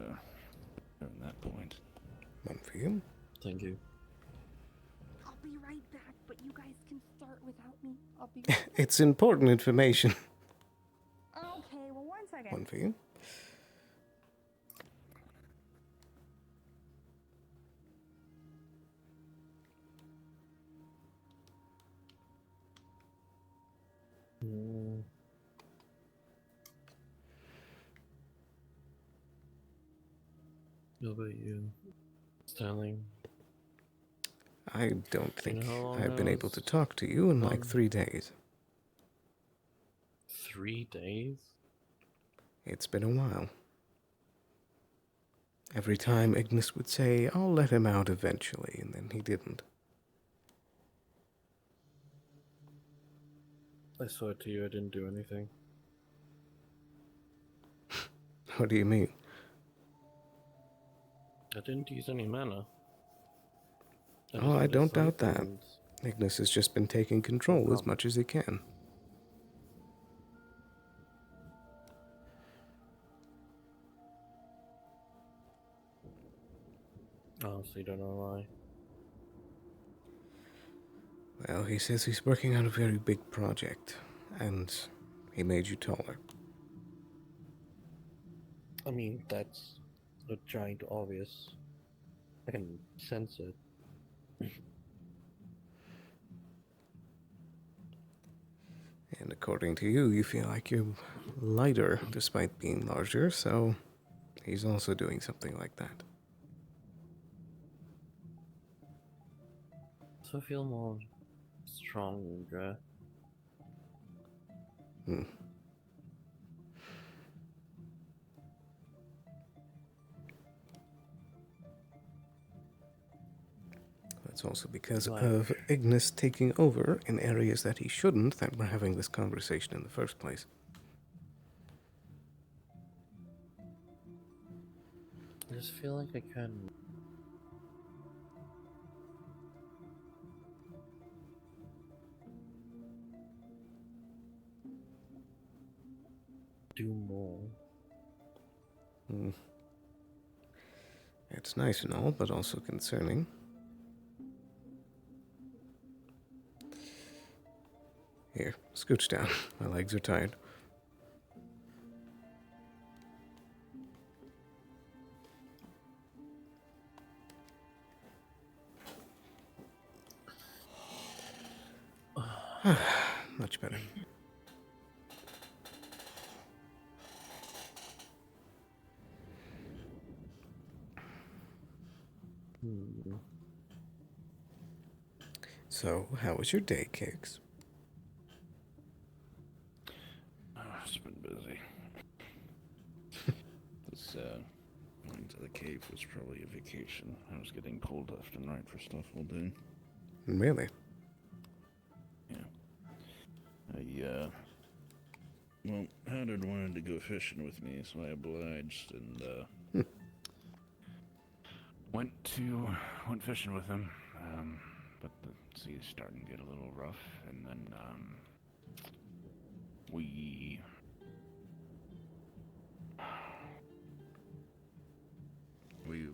during that point. One for you. Thank you. I'll be right back, but you guys can start without me. I'll be It's important information. Okay, well, 1 second. One for you. How about you, Sterling? I don't think how long I've been that able to was talk to you in like on? 3 days. 3 days? It's been a while. Every time Ignis would say, I'll let him out eventually, and then he didn't. I swear to you, I didn't do anything. What do you mean? I didn't use any mana. Oh, I don't doubt that. Ignis has just been taking control as much as he can. Honestly, don't know why. Well, he says he's working on a very big project, and he made you taller. I mean, that's a giant obvious. I can sense it. And according to you, you feel like you're lighter despite being larger, so he's also doing something like that. So I feel more stronger. That's also because of Ignis taking over in areas that he shouldn't, that we're having this conversation in the first place. I just feel like I can do more. It's nice and all, but also concerning. Here, scooch down. My legs are tired. Much better. So, how was your day, Kix? Oh, it's been busy. This going to the cave was probably a vacation. I was getting pulled left and right for stuff all day. Really? Yeah. Well, Haddard wanted to go fishing with me, so I obliged and went fishing with him. But the sea's starting to get a little rough, and then we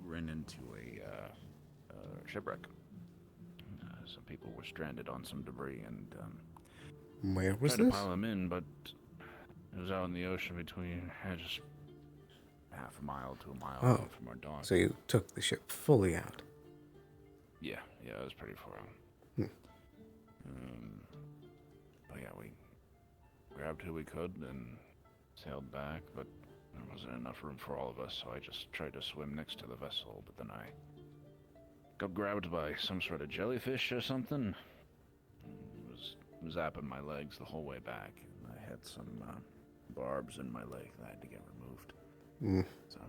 ran into a shipwreck. Some people were stranded on some debris, and where was tried to this? pile them in, but it was out in the ocean between just half a mile to a mile out from our dock. So you took the ship fully out? Yeah, it was pretty far out. But yeah, we grabbed who we could and sailed back, but there wasn't enough room for all of us, so I just tried to swim next to the vessel, but then I got grabbed by some sort of jellyfish or something. It was zapping my legs the whole way back. I had some barbs in my leg that I had to get removed. So,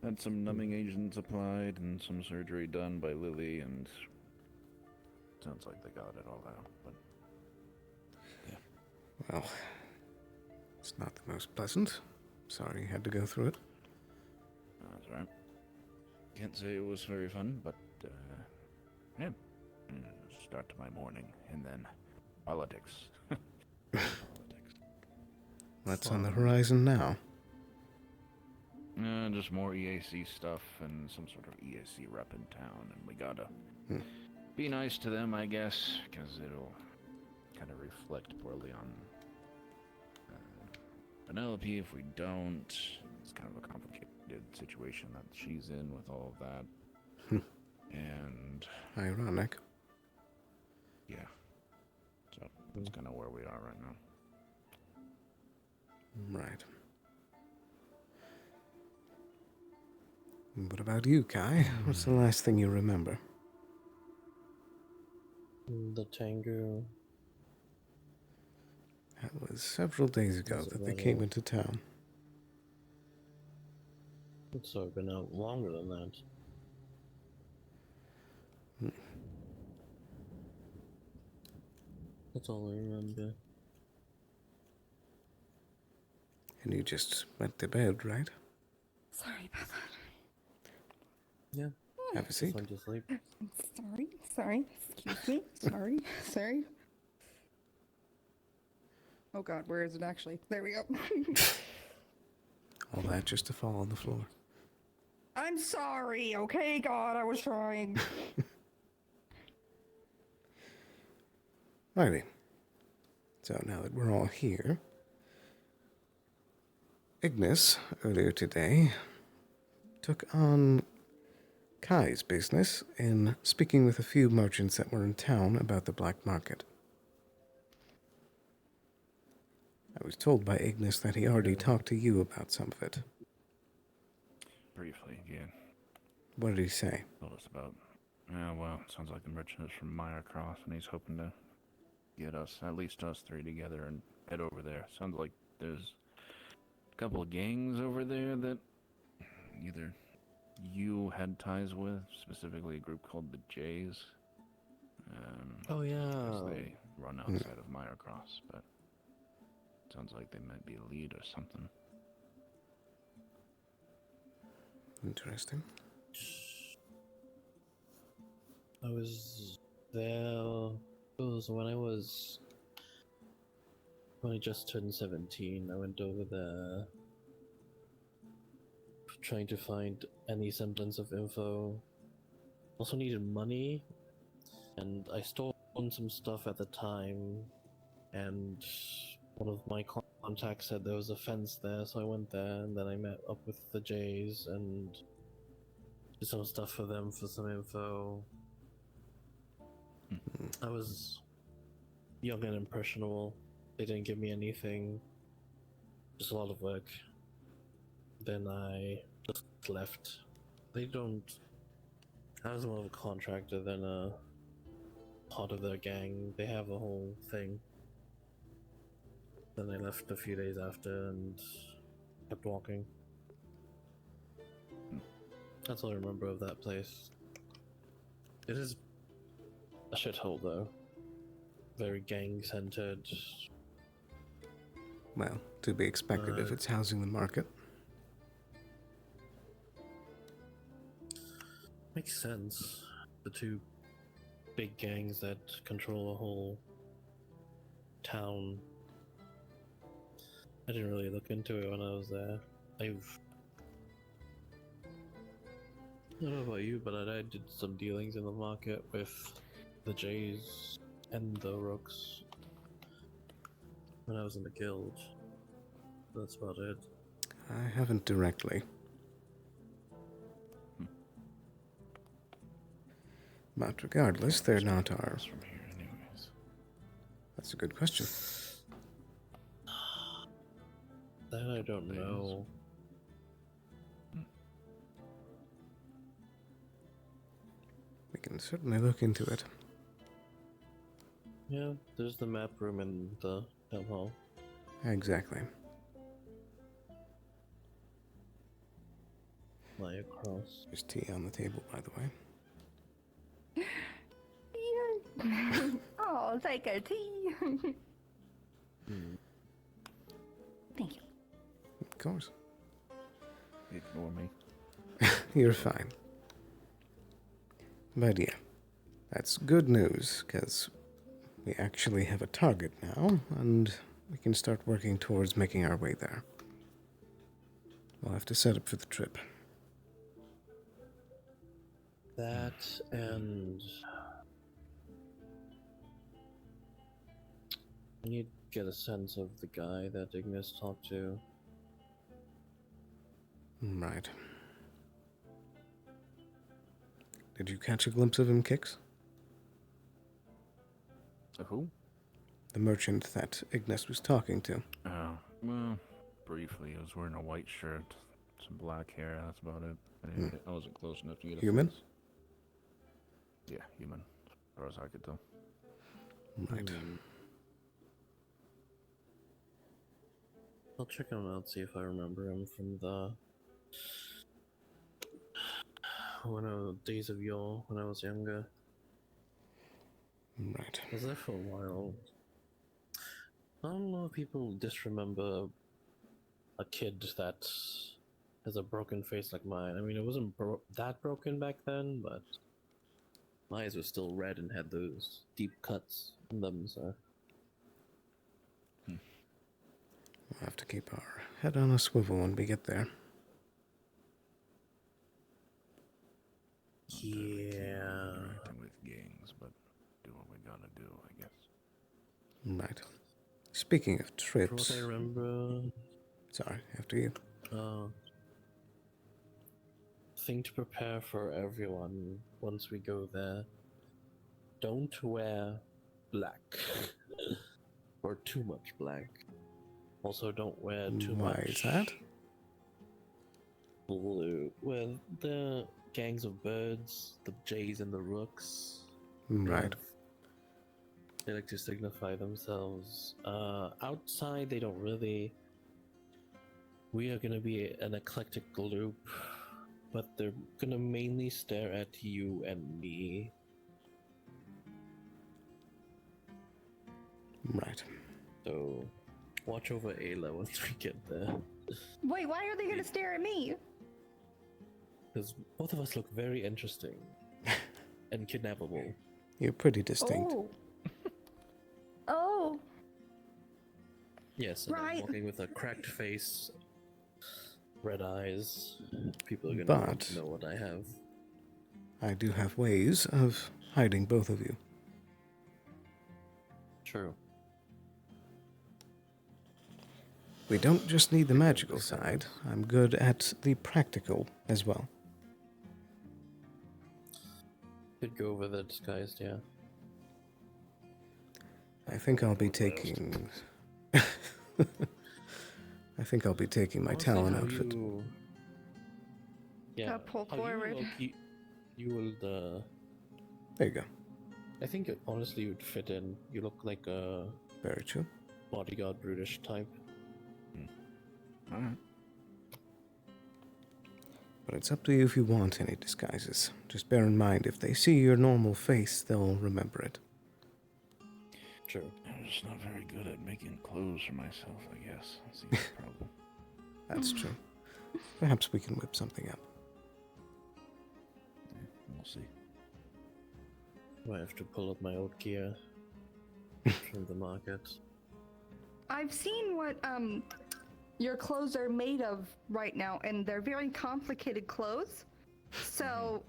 had some numbing agents applied and some surgery done by Lily, and sounds like they got it all out, but yeah. Well, it's not the most pleasant. Sorry you had to go through it. That's right. Can't say it was very fun, but yeah. Start to my morning, and then politics. What's on the horizon now? Just more EAC stuff and some sort of EAC rep in town, and we gotta be nice to them, I guess, because it'll kind of reflect poorly on Penelope if we don't. It's kind of a complicated situation that she's in with all of that. And ironic. Yeah. So that's kind of where we are right now. Right. What about you, Kai? What's the last thing you remember? The Tango. That was several days ago that they came into town. It's been out longer than that. That's all I remember. And you just went to bed, right? Sorry about that. Yeah. Have a seat. Went to sleep. Sorry. Excuse me. Sorry. Oh God, where is it actually? There we go. All that just to fall on the floor. I'm sorry, okay, God, I was trying. Righty. So now that we're all here, Ignis, earlier today, took on Kai's business in speaking with a few merchants that were in town about the black market. I was told by Ignis that he already talked to you about some of it. Briefly, yeah. What did he say? Told us about. Yeah, well, it sounds like the merchant is from Myercross, and he's hoping to get us, at least us three, together and head over there. Sounds like there's a couple of gangs over there that either you had ties with, specifically a group called the Jays. Oh, yeah. They run outside of Myercross, but sounds like they might be a lead or something. Interesting. I was there. It was when I just turned 17. I went over there trying to find any semblance of info. Also needed money, and I stole some stuff at the time, and one of my contacts said there was a fence there, so I went there, and then I met up with the Jays and did some stuff for them for some info. I was young and impressionable. They didn't give me anything, just a lot of work. Then I just left. They don't. I was more of a contractor than a part of their gang. They have a whole thing. Then I left a few days after and kept walking. That's all I remember of that place. It is a shithole, though. Very gang-centered. Well, to be expected if it's housing the market. Makes sense. The two big gangs that control a whole town. I didn't really look into it when I was there. I don't know about you, but I did some dealings in the market with the Jays and the Rooks when I was in the guild. That's about it. I haven't directly. But regardless, they're not our... From here, anyways. That's a good question. That I don't know. We can certainly look into it. Yeah, there's the map room in the town hall. Exactly. Lie across. There's tea on the table, by the way. Yeah. Oh, take a tea. Thank you. Of course. Ignore me. You're fine. But yeah, that's good news, because we actually have a target now, and we can start working towards making our way there. We'll have to set up for the trip. That and I need to get a sense of the guy that Ignis talked to. Right. Did you catch a glimpse of him, Kix? Of who? The merchant that Ignis was talking to. Oh, well, briefly. He was wearing a white shirt, some black hair, that's about it. I wasn't close enough to get a Human? sense. Yeah, human, as far as I could tell. Right. I'll check him out, see if I remember him from the days of yore when I was younger. Right. I was there for a while. I don't know if people disremember a kid that has a broken face like mine. I mean, it wasn't that broken back then, but my eyes were still red and had those deep cuts in them, so... We'll have to keep our head on a swivel when we get there. Yeah. Interacting with gangs, but do what we gotta do, I guess. Right. Speaking of For what trips... I remember... Sorry, after you. Thing to prepare for everyone once we go there. Don't wear black. Or too much black. Also, don't wear too much... Why is that? Blue. Well, the gangs of birds, the jays and the rooks. Right. They like to signify themselves. Outside, they don't really... We are gonna be an eclectic group, but they're gonna mainly stare at you and me. Right. So, watch over Ayla once we get there. Wait, why are they gonna stare at me? Because both of us look very interesting and kidnappable. You're pretty distinct. Oh. Oh. Yes, and I'm Right. walking with a cracked face, red eyes. People are gonna want to know what I have. I do have ways of hiding both of you. True. We don't just need the magical side. I'm good at the practical as well. Could go over the disguised, yeah. I think I'll be taking... I think I'll be taking my Honestly, Talon how outfit. Yeah, pull how forward. You will, There you go. I think it honestly would fit in. You look like a... Very true. Bodyguard brutish type. Alright. But it's up to you if you want any disguises. Just bear in mind, if they see your normal face, they'll remember it. True. I'm just not very good at making clothes for myself, I guess. That's the problem. That's true. Perhaps we can whip something up. We'll see. Might have to pull up my old gear from the market. I've seen what your clothes are made of right now, and they're very complicated clothes. So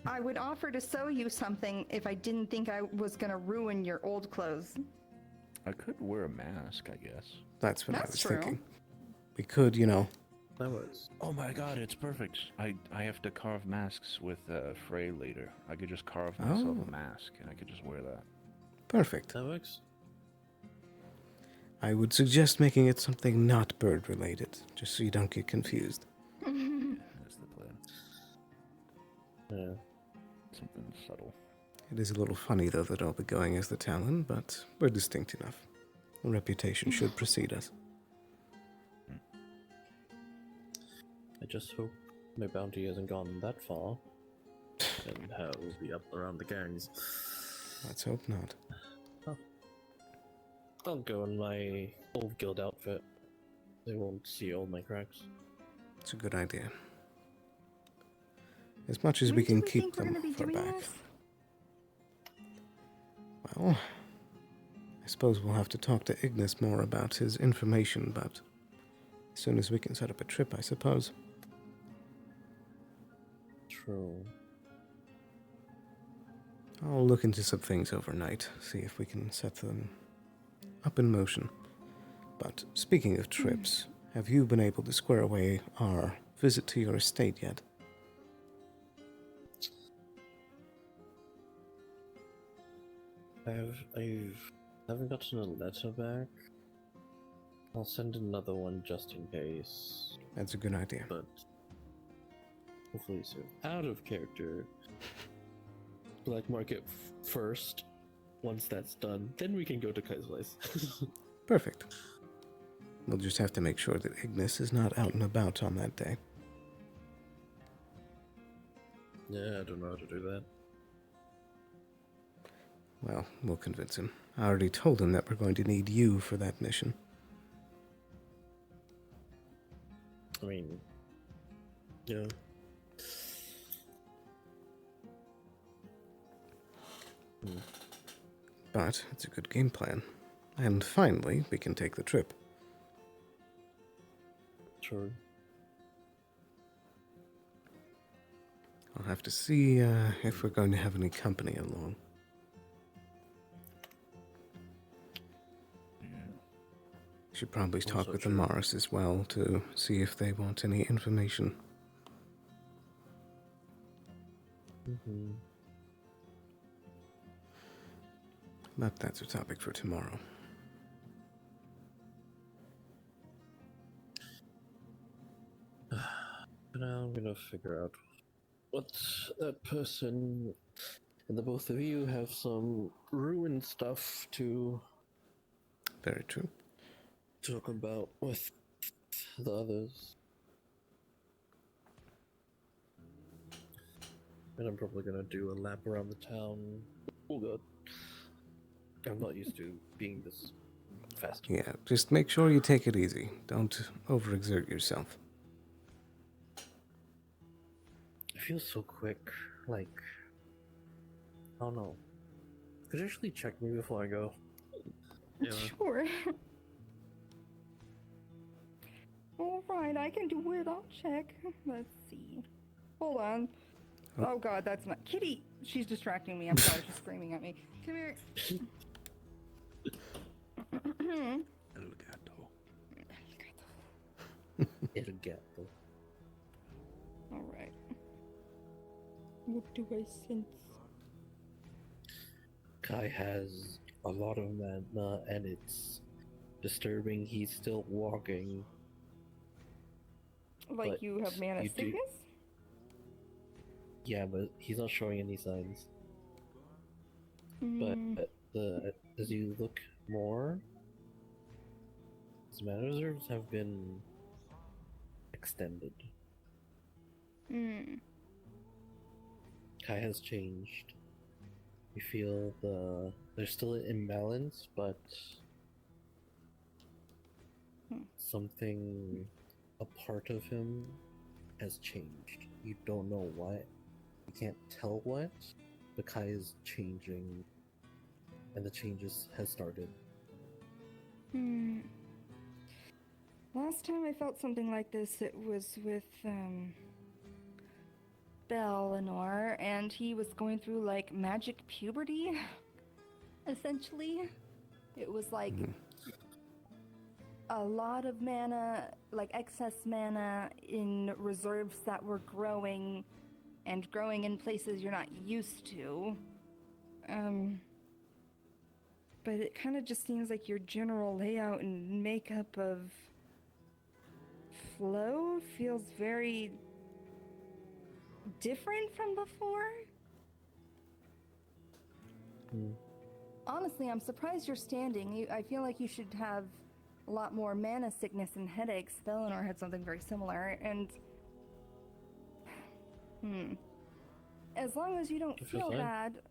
I would offer to sew you something if I didn't think I was gonna ruin your old clothes. I could wear a mask, I guess. That's what I That's was true. thinking. We could, That was. Oh my god, it's perfect. I have to carve masks with Frey later. I could just carve myself a mask, and I could just wear that. Perfect. That works. I would suggest making it something not bird-related, just so you don't get confused. That's the plan. Yeah. Something subtle. It is a little funny, though, that I'll be going as the Talon, but we're distinct enough. A reputation should precede us. I just hope my bounty hasn't gone that far. And how it will be up around the gangs. Let's hope not. I'll go in my old guild outfit. They won't see all my cracks. It's a good idea. As much as we can keep them for back. Well, I suppose we'll have to talk to Ignis more about his information, but as soon as we can set up a trip, I suppose. True. I'll look into some things overnight, see if we can set them up in motion. But speaking of trips, have you been able to square away our visit to your estate yet? I haven't gotten a letter back. I'll send another one just in case. That's a good idea. But hopefully soon. Out of character. Black market first. Once that's done, then we can go to Kaiser's. Perfect. We'll just have to make sure that Ignis is not out and about on that day. Yeah, I don't know how to do that. Well, we'll convince him. I already told him that we're going to need you for that mission. I mean, yeah. But it's a good game plan. And finally, we can take the trip. Sure. I'll have to see if we're going to have any company along. Should probably talk Also with the true. Mars as well to see if they want any information. Mm-hmm. But that's a topic for tomorrow. Now I'm gonna figure out what that person and the both of you have some ruined stuff to Very true. talk about with the others. And I'm probably gonna do a lap around the town. Oh god. I'm not used to being this fast. Yeah, just make sure you take it easy. Don't overexert yourself. It feels so quick. Like, I don't know. Could you actually check me before I go? Yeah. Sure. Alright, I can do it. I'll check. Let's see. Hold on. Oh god, that's not. Kitty! She's distracting me. I'm sorry, she's screaming at me. Come here. El gato. It'll get though. Alright. What do I sense? Kai has a lot of mana and it's disturbing. He's still walking. Like But you have mana you do- sickness? Yeah, but he's not showing any signs. Mm. But as you look more, his mana reserves have been extended. Kai has changed. You feel there's still an imbalance, but something, a part of him has changed. You don't know what. You can't tell what, but Kai is changing, and the changes has started. Last time I felt something like this, it was with, Bellinor, and he was going through, like, magic puberty, essentially. It was, like, a lot of mana, like, excess mana in reserves that were growing, and growing in places you're not used to. But it kind of just seems like your general layout and makeup of flow feels very different from before. Honestly, I'm surprised you're standing. I feel like you should have a lot more mana sickness and headaches. Bellinor had something very similar, and as long as you don't feel bad,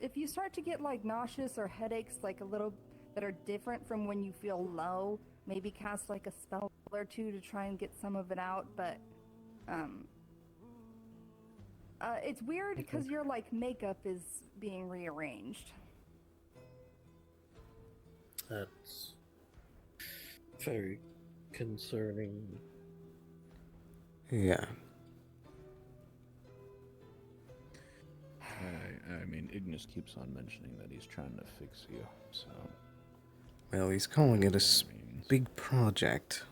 if you start to get like nauseous or headaches, like a little that are different from when you feel low, maybe cast like a spell or two to try and get some of it out. But it's weird because your like makeup is being rearranged. That's very concerning. Yeah. I mean, Ignis keeps on mentioning that he's trying to fix you, so... Well, he's calling it a big project.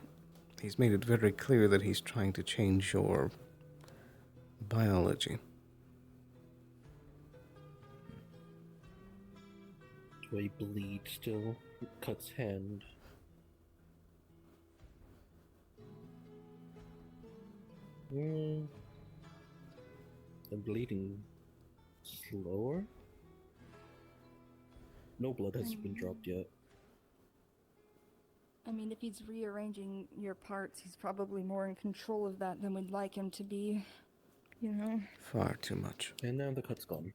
He's made it very clear that he's trying to change your biology. Do I bleed still? Cuts hand. I'm bleeding slower? No blood has been dropped yet. I mean, if he's rearranging your parts, he's probably more in control of that than we'd like him to be, you know? Far too much. And now the cut's gone.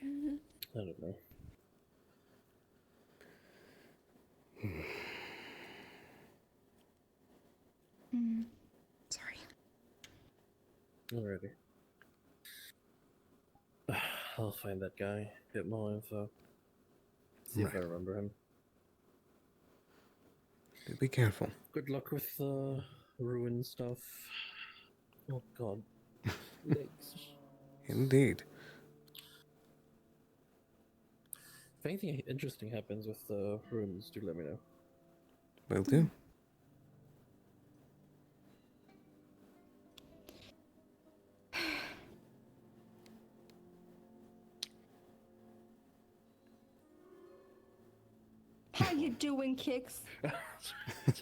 I don't know. Sorry. Alrighty. I'll find that guy, get more info. See if I remember him. Be careful. Good luck with the ruin stuff. Oh god. Legs. Indeed. If anything interesting happens with the ruins, do let me know. Will do. How you doing, Kix?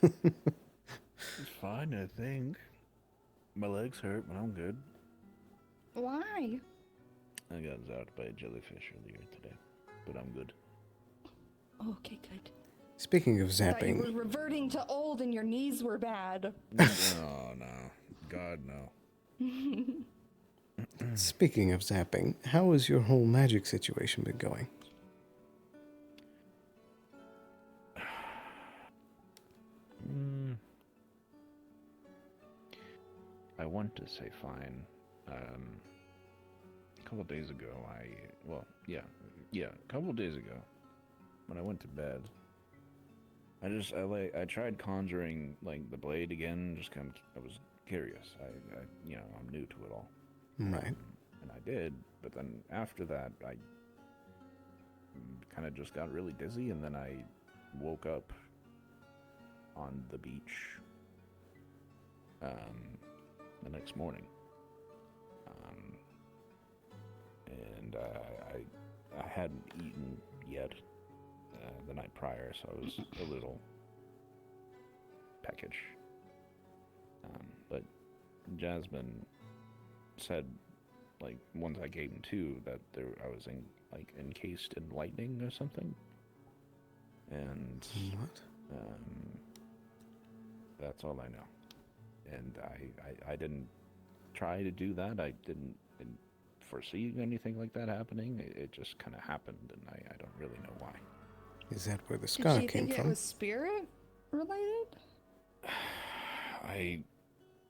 It's fine, I think. My legs hurt, but I'm good. Why? I got zapped by a jellyfish earlier today, but I'm good. Okay, good. Speaking of I thought you zapping, were reverting to old and your knees were bad. Oh, no. God, no. speaking of zapping, how has your whole magic situation been going? I want to say fine. A couple days ago, a couple days ago, when I went to bed, I tried conjuring like the blade again. Just kind of, I was curious. I'm new to it all. Right. And I did, but then after that, I kind of just got really dizzy, and then I woke up on the beach the next morning. And I hadn't eaten yet the night prior, so I was a little peckish. But Jasmine said, like, once I came to, that I was encased in lightning or something. And what? That's all I know. and I didn't try to do that. I didn't foresee anything like that happening. It just kind of happened, and I don't really know why. Is that where the Did scar she came think from? it was spirit related?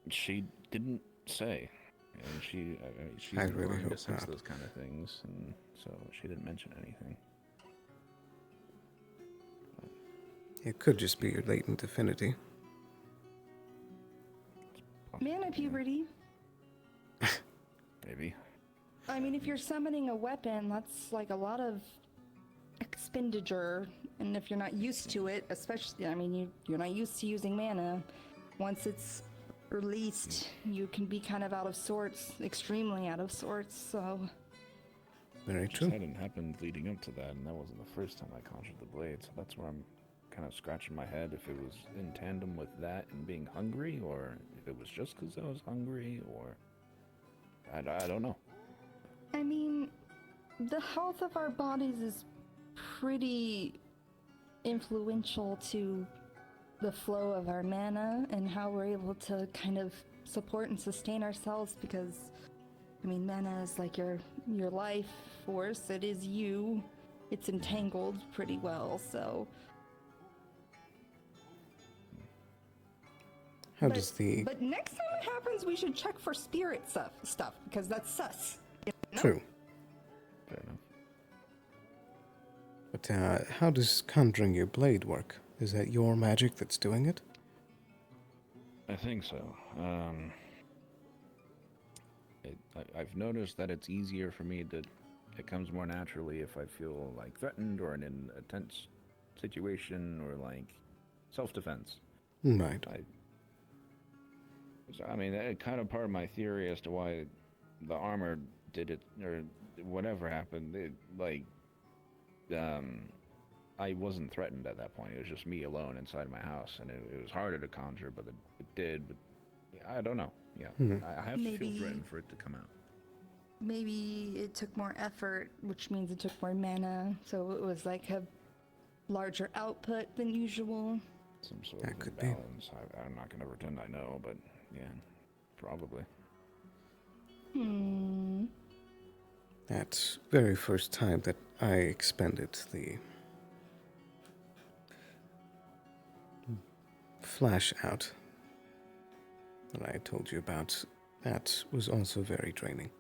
She didn't say, and she's I really willing to hope sense not. those kind of things, and so she didn't mention anything. It could just be your latent affinity. Mana puberty. Maybe. I mean, if you're summoning a weapon, that's like a lot of expenditure, and if you're not used to it, especially, I mean, you're not used to using mana. Once it's released, you can be kind of out of sorts, extremely out of sorts. So. Very It just true. hadn't happened leading up to that, and that wasn't the first time I conjured the blade, so that's where I'm kind of scratching my head if it was in tandem with that and being hungry, or if it was just because I was hungry, or I don't know. I mean, the health of our bodies is pretty influential to the flow of our mana and how we're able to kind of support and sustain ourselves, because I mean, mana is like your life force. It is you. It's entangled pretty well, so. But next time it happens, we should check for spirit stuff because that's sus. You know? True. Fair enough. But how does conjuring your blade work? Is that your magic that's doing it? I think so. I've noticed that it's easier for me to. It comes more naturally if I feel like threatened or in a tense situation or like self-defense. Right. So, I mean, that kind of part of my theory as to why the armor did it, or whatever happened. I wasn't threatened at that point. It was just me alone inside my house, and it was harder to conjure, but it did. But yeah, I don't know. Yeah, I have to feel threatened for it to come out. Maybe it took more effort, which means it took more mana, so it was like a larger output than usual. Some sort That of could be. imbalance. I'm not going to pretend I know, but yeah, probably. That very first time that I expended the flash out that I told you about, that was also very draining.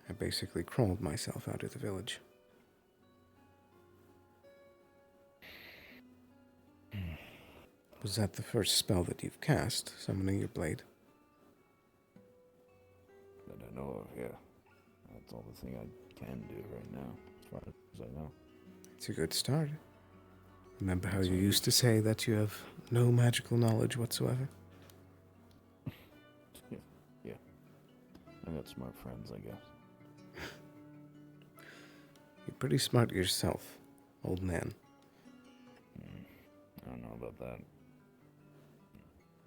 I basically crawled myself out of the village. Was that the first spell that you've cast, summoning your blade? That I know of, yeah. That's all the thing I can do right now, as far as I know. It's a good start. Remember how you used to say that you have no magical knowledge whatsoever? Yeah. I got smart friends, I guess. You're pretty smart yourself, old man. I don't know about that.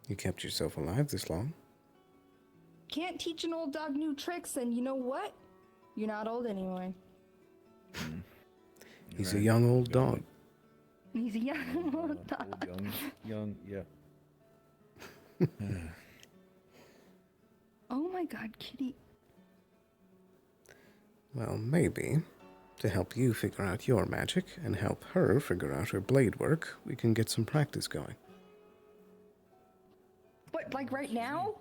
You kept yourself alive this long. Can't teach an old dog new tricks, and you know what? You're not old anymore. He's a young old dog. He's a young old dog. Young, yeah. Oh my god, Kitty. Well, maybe, to help you figure out your magic and help her figure out her blade work, we can get some practice going. What, like right now?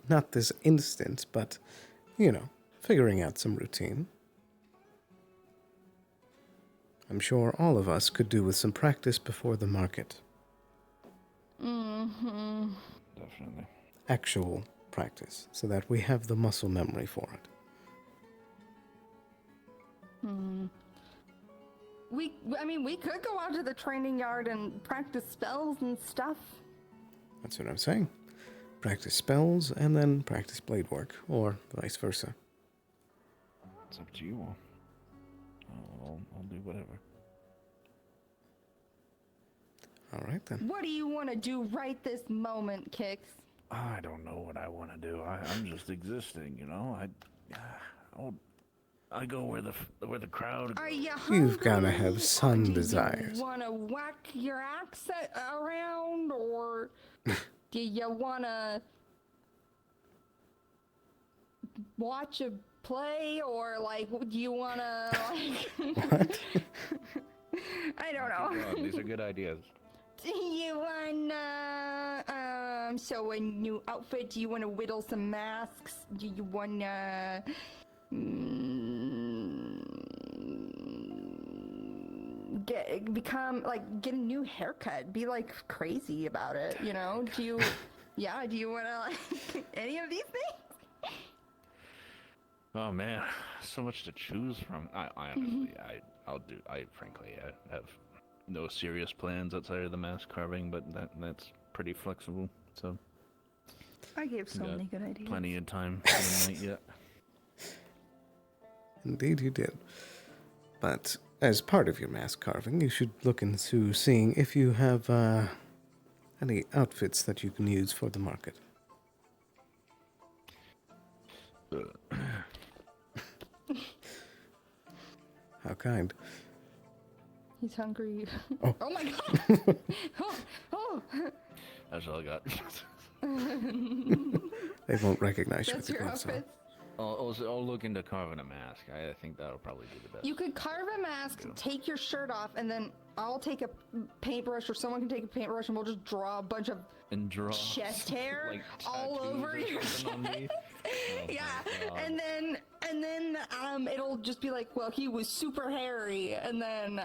Not this instant, but, you know, figuring out some routine. I'm sure all of us could do with some practice before the market. Mm-hmm. Definitely. Actual practice, so that we have the muscle memory for it. We could go out to the training yard and practice spells and stuff. That's what I'm saying. Practice spells and then practice blade work, or vice versa. It's up to you all. I'll do whatever. All right, then. What do you want to do right this moment, Kix? I don't know what I want to do. I'm just existing, you know. I go where the crowd. Are you hungry? You've got to have some desires. Want to whack your axe around, or or do you wanna watch a play, or like, do you wanna like? What? I don't know. These are good ideas. Do you wanna sew a new outfit? Do you wanna whittle some masks? Do you wanna get a new haircut? Be like crazy about it, you know? Do you wanna like any of these things? Oh man, so much to choose from. I honestly, I frankly have no serious plans outside of the mask carving, but that's pretty flexible. So I gave so many good ideas. Plenty of time for the night yet. Indeed you did. But as part of your mask carving, you should look into seeing if you have any outfits that you can use for the market. How kind. He's hungry. Oh. Oh my god! oh. That's all I got. They won't recognize you That's with the your gloves on. outfit. I'll look into carving a mask. I think that'll probably be the best. You could carve a mask, take your shirt off, and then I'll take a paintbrush, or someone can take a paintbrush, and we'll just draw a bunch of chest hair like all tattoos over or your something on me. Oh yeah, my God. and then it'll just be like, well, he was super hairy, and then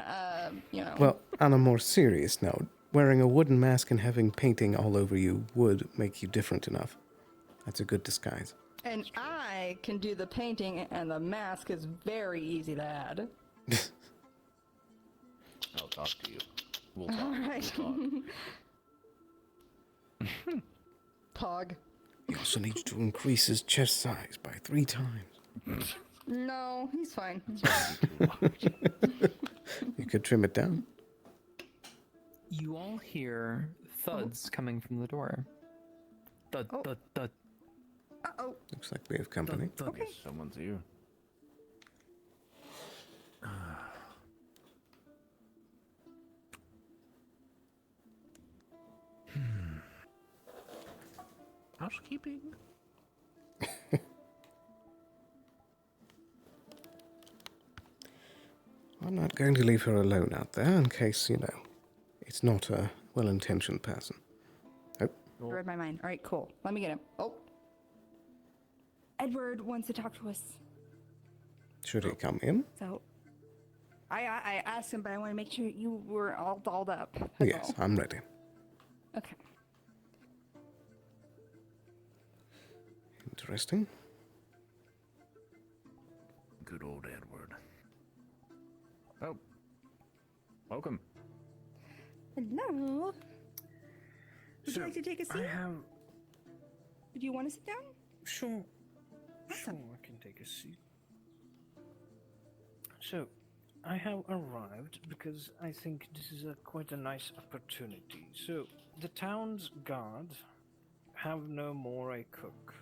you know. Well, on a more serious note, wearing a wooden mask and having painting all over you would make you different enough. That's a good disguise. And I can do the painting, and the mask is very easy to add. I'll talk to you. We'll talk. All right. We'll talk. Pog. He also needs to increase his chest size by 3 times. No, he's fine. You could trim it down. You all hear thuds coming from the door. Thud, thud, thud. Uh-oh. Looks like we have company. Okay. Someone's here. Housekeeping? I'm not going to leave her alone out there in case, it's not a well-intentioned person. Oh. You read my mind. All right, cool. Let me get him. Oh. Edward wants to talk to us. Should he come in? So, I asked him, but I want to make sure you were all dolled up. That's Yes, all. I'm ready. Okay. Interesting. Good old Edward. Oh. Welcome. Hello. Would you like to take a seat? Do you want to sit down? Sure. Sure, I can take a seat. So, I have arrived because I think this is quite a nice opportunity. So, the town's guard have no more a cook.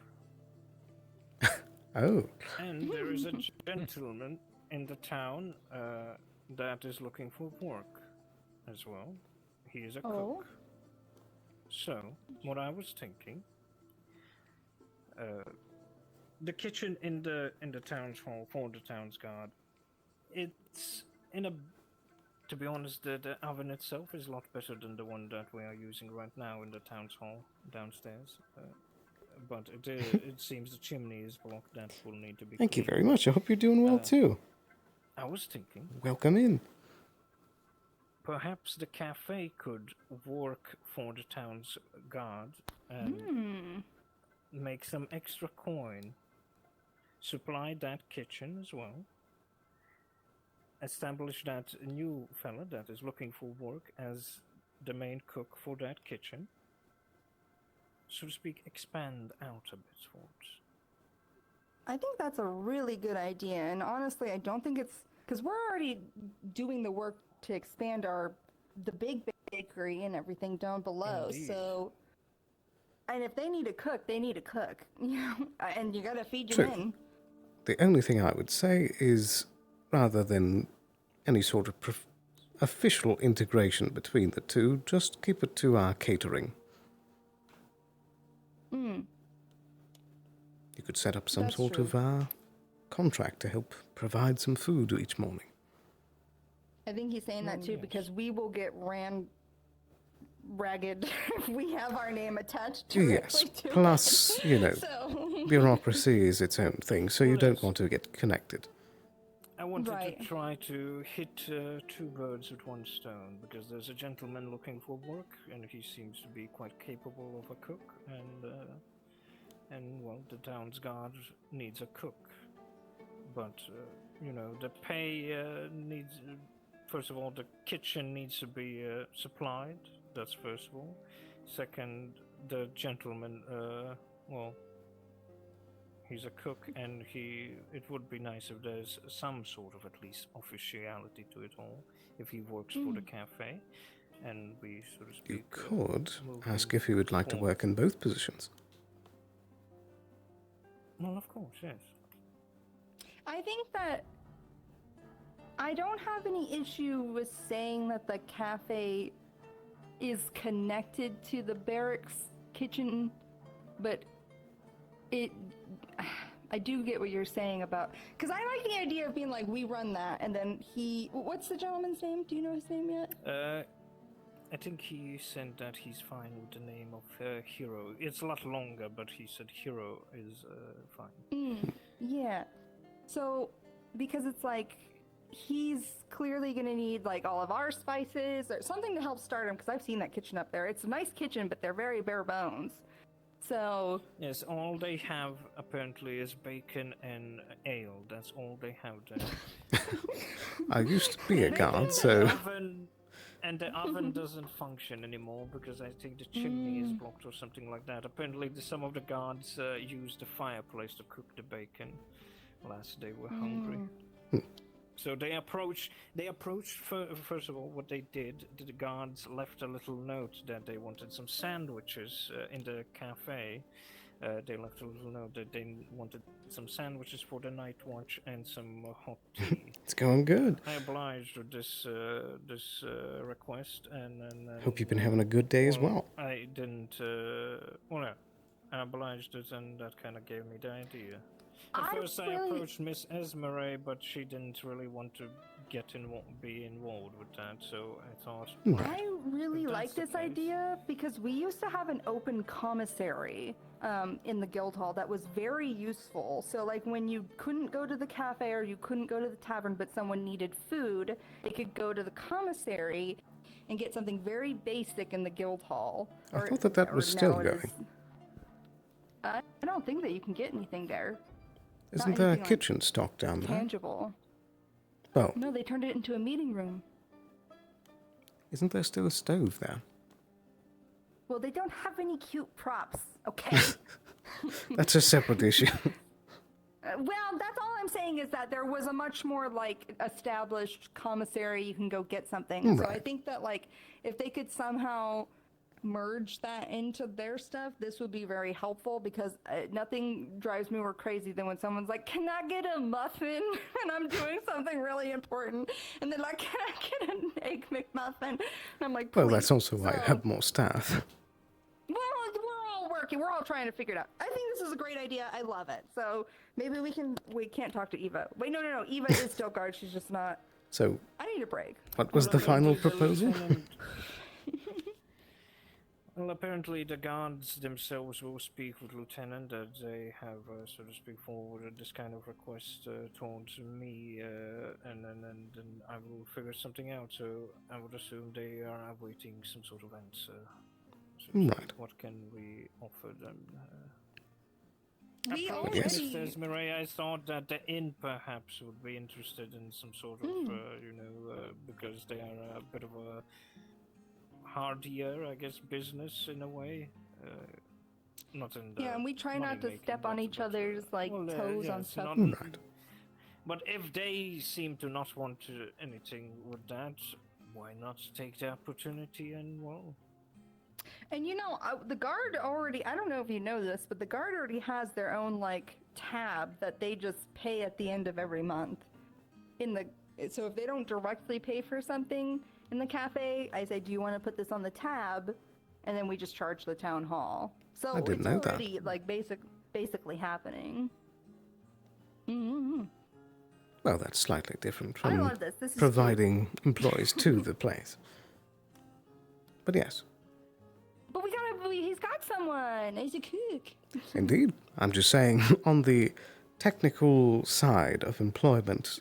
Oh. And there is a gentleman in the town that is looking for work as well. He is a cook. So, what I was thinking, the kitchen in the town's hall for the town's guard, it's to be honest, the oven itself is a lot better than the one that we are using right now in the town's hall downstairs. But it seems the chimney is blocked. That will need to be. Thank you cleaned. very much. I hope you're doing well too. I was thinking, Welcome in. perhaps the cafe could work for the town's guard and make some extra coin. Supply that kitchen as well. Establish that new fella that is looking for work as the main cook for that kitchen. So to speak, expand out a bit towards. I think that's a really good idea, and honestly, I don't think it's because we're already doing the work to expand the big bakery and everything down below. Indeed. So, and if they need a cook, they need a cook, and you gotta feed your True. men. The only thing I would say is, rather than any sort of official integration between the two, just keep it to our catering. could set up some That's sort true. of contract to help provide some food each morning. I think he's saying that too because we will get ragged if we have our name attached Yes, directly to plus, it. So bureaucracy is its own thing, so you Well, don't yes. want to get connected. I wanted Right. to try to hit two birds with one stone because there's a gentleman looking for work, and he seems to be quite capable of a cook, and well, the town's guard needs a cook, but the pay needs. First of all, the kitchen needs to be supplied. That's first of all. Second, the gentleman, he's a cook, and it would be nice if there's some sort of at least officiality to it all, if he works for the cafe, and we, so to speak... You could moving ask if he would like to work in both positions. Well, of course, yes. I think that I don't have any issue with saying that the cafe is connected to the barracks kitchen, but I do get what you're saying about, because I like the idea of being like, we run that, and then what's the gentleman's name? Do you know his name yet? I think he said that he's fine with the name of Hero. It's a lot longer, but he said Hero is fine. Yeah. So, because it's like, he's clearly going to need like all of our spices or something to help start him, because I've seen that kitchen up there. It's a nice kitchen, but they're very bare bones. So... Yes, all they have apparently is bacon and ale. That's all they have there. I used to be a guard, so... And the oven doesn't function anymore because I think the chimney is blocked or something like that. Apparently some of the guards used the fireplace to cook the bacon. Last they were hungry. So they approached first of all, what they did, the guards left a little note that they wanted some sandwiches in the cafe. They left a little note that they wanted some sandwiches for the night watch and some hot tea. It's going good. I obliged with this request, and Hope you've been having a good day as well. I didn't. I obliged it, and that kind of gave me the idea. At first, I approached Miss Esmeray, but she didn't really want to be involved with that. So I thought, I really like this idea because we used to have an open commissary in the guild hall that was very useful. So like when you couldn't go to the cafe or you couldn't go to the tavern, but someone needed food, they could go to the commissary and get something very basic in the guild hall. I thought that was still going. I don't think that you can get anything there. Isn't there a kitchen stock down there? Tangible. Oh. No, they turned it into a meeting room. Isn't there still a stove there? Well, they don't have any cute props, okay? That's a separate issue. Well, that's all I'm saying is that there was a much more, like, established commissary. You can go get something. Right. So I think that, like, if they could somehow merge that into their stuff, this would be very helpful, because nothing drives me more crazy than when someone's like, can I get a muffin? And I'm doing something really important, and they're like, can I get an egg McMuffin? And I'm like, Well, please. that's also why I have more staff. Well, we're all working. We're all trying to figure it out. I think this is a great idea. I love it. So maybe we can't talk to Eva. Wait, no. Eva is still guard. She's just not. So, I need a break. what was the final proposal? Well, apparently the guards themselves will speak with Lieutenant, that they have, so to speak, forwarded this kind of request towards me, and then I will figure something out. So I would assume they are awaiting some sort of answer. So Right. what can we offer them? We already... already... Maria, I thought that the inn perhaps would be interested in some sort of, because they are a bit of a hardier, I guess, business in a way. Not in the and we try not to money-making, step on each other's toes on yes, stuff. Right. But if they seem to not want to anything with that, why not take the opportunity and, well... And the guard already, I don't know if you know this, but the guard already has their own, tab that they just pay at the end of every month. So if they don't directly pay for something in the cafe, I say, do you want to put this on the tab? And then we just charge the town hall. So I didn't know that. already, basic... basically happening. Mm-hmm. Well, that's slightly different I from love this. This is providing employees to the place. But yes, But he's got someone. He's a cook. indeed. I'm just saying, on the technical side of employment,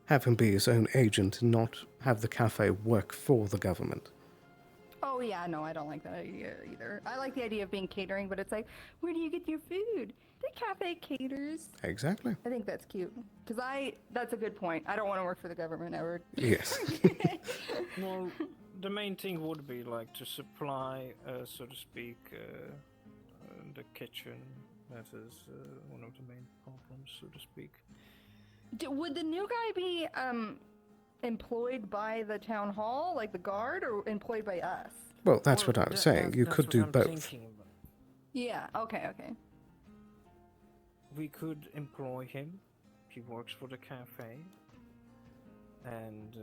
have him be his own agent and not have the cafe work for the government. Oh yeah, no, I don't like that idea either. I like the idea of being catering, but it's like, where do you get your food? The cafe caters. Exactly. I think that's cute. That's a good point. I don't want to work for the government ever. Yes. Well, the main thing would be like to supply, so to speak, the kitchen. That is one of the main problems, so to speak. Would the new guy be employed by the town hall, like the guard, or employed by us? Well, that's what I was saying. You could do both. Yeah, okay. We could employ him. He works for the cafe. And,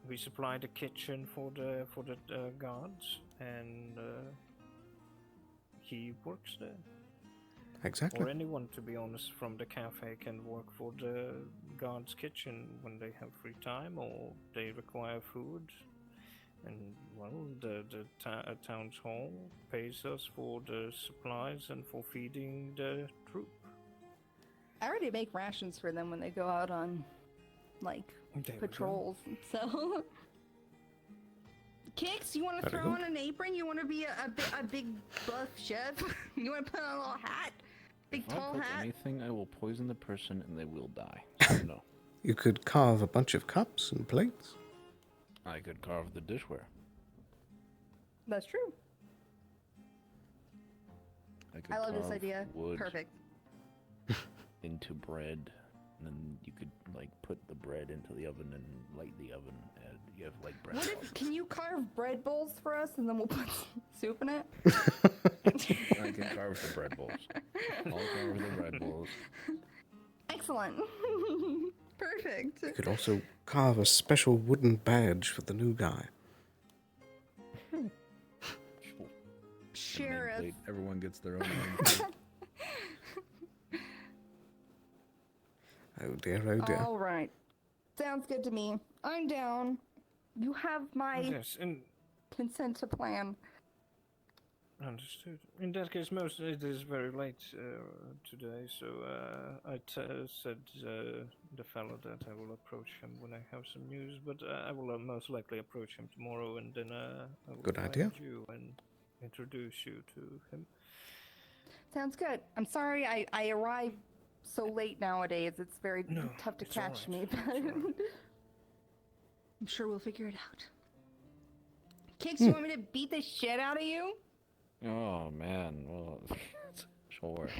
we supply the kitchen for the guards, and he works there. Exactly. Or anyone, to be honest, from the cafe can work for the guards' kitchen when they have free time or they require food. And, the town's hall pays us for the supplies and for feeding the troop. I already make rations for them when they go out on, patrols. So, Kix, you want to throw on an apron? You want to be a big buff chef? You want to put on a little hat? Big tall hat? Anything, I will poison the person and they will die. No. You could carve a bunch of cups and plates. I could carve the dishware. That's true. I love this carve idea. wood Perfect. into bread, and then you could put the bread into the oven and light the oven, and you have bread. Can you carve bread bowls for us, and then we'll put soup in it? I can carve the bread bowls. I'll carve the bread bowls. Excellent. Perfect. You could also carve a special wooden badge for the new guy. Sheriff. Everyone gets their own. Oh dear, oh dear. All right. Sounds good to me. I'm down. You have my consent to plan. Understood. In that case, it is very late today, so I said the fellow that I will approach him when I have some news, but I will most likely approach him tomorrow, and then I will Good find idea. you and introduce you to him. Sounds good. I'm sorry I arrive so late nowadays. It's very tough to catch me, but I'm sure we'll figure it out. Kix, you want me to beat the shit out of you? Oh man, well, sure.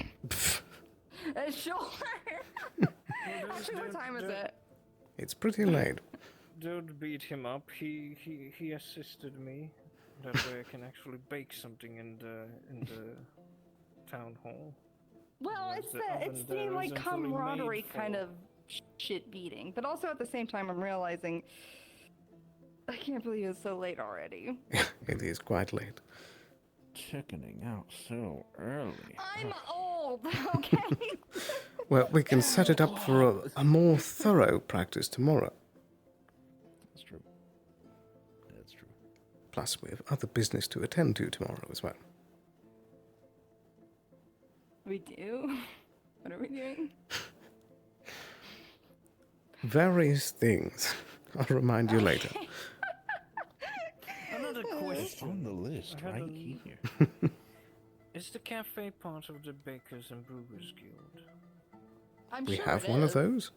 Sure. Actually, what time is it? It's pretty late. Don't beat him up. He assisted me. That way I can actually bake something in the town hall. Well, it's the camaraderie kind of shit beating, but also at the same time I'm realizing I can't believe it's so late already. It is quite late. Chickening out so early. I'm old, okay? Well, we can set it up for a more thorough practice tomorrow. That's true. That's true. Plus, we have other business to attend to tomorrow as well. We do? What are we doing? Various things. I'll remind you later. Another question. On the list right here. Is the cafe part of the Bakers and Brewers Guild? We have one of those?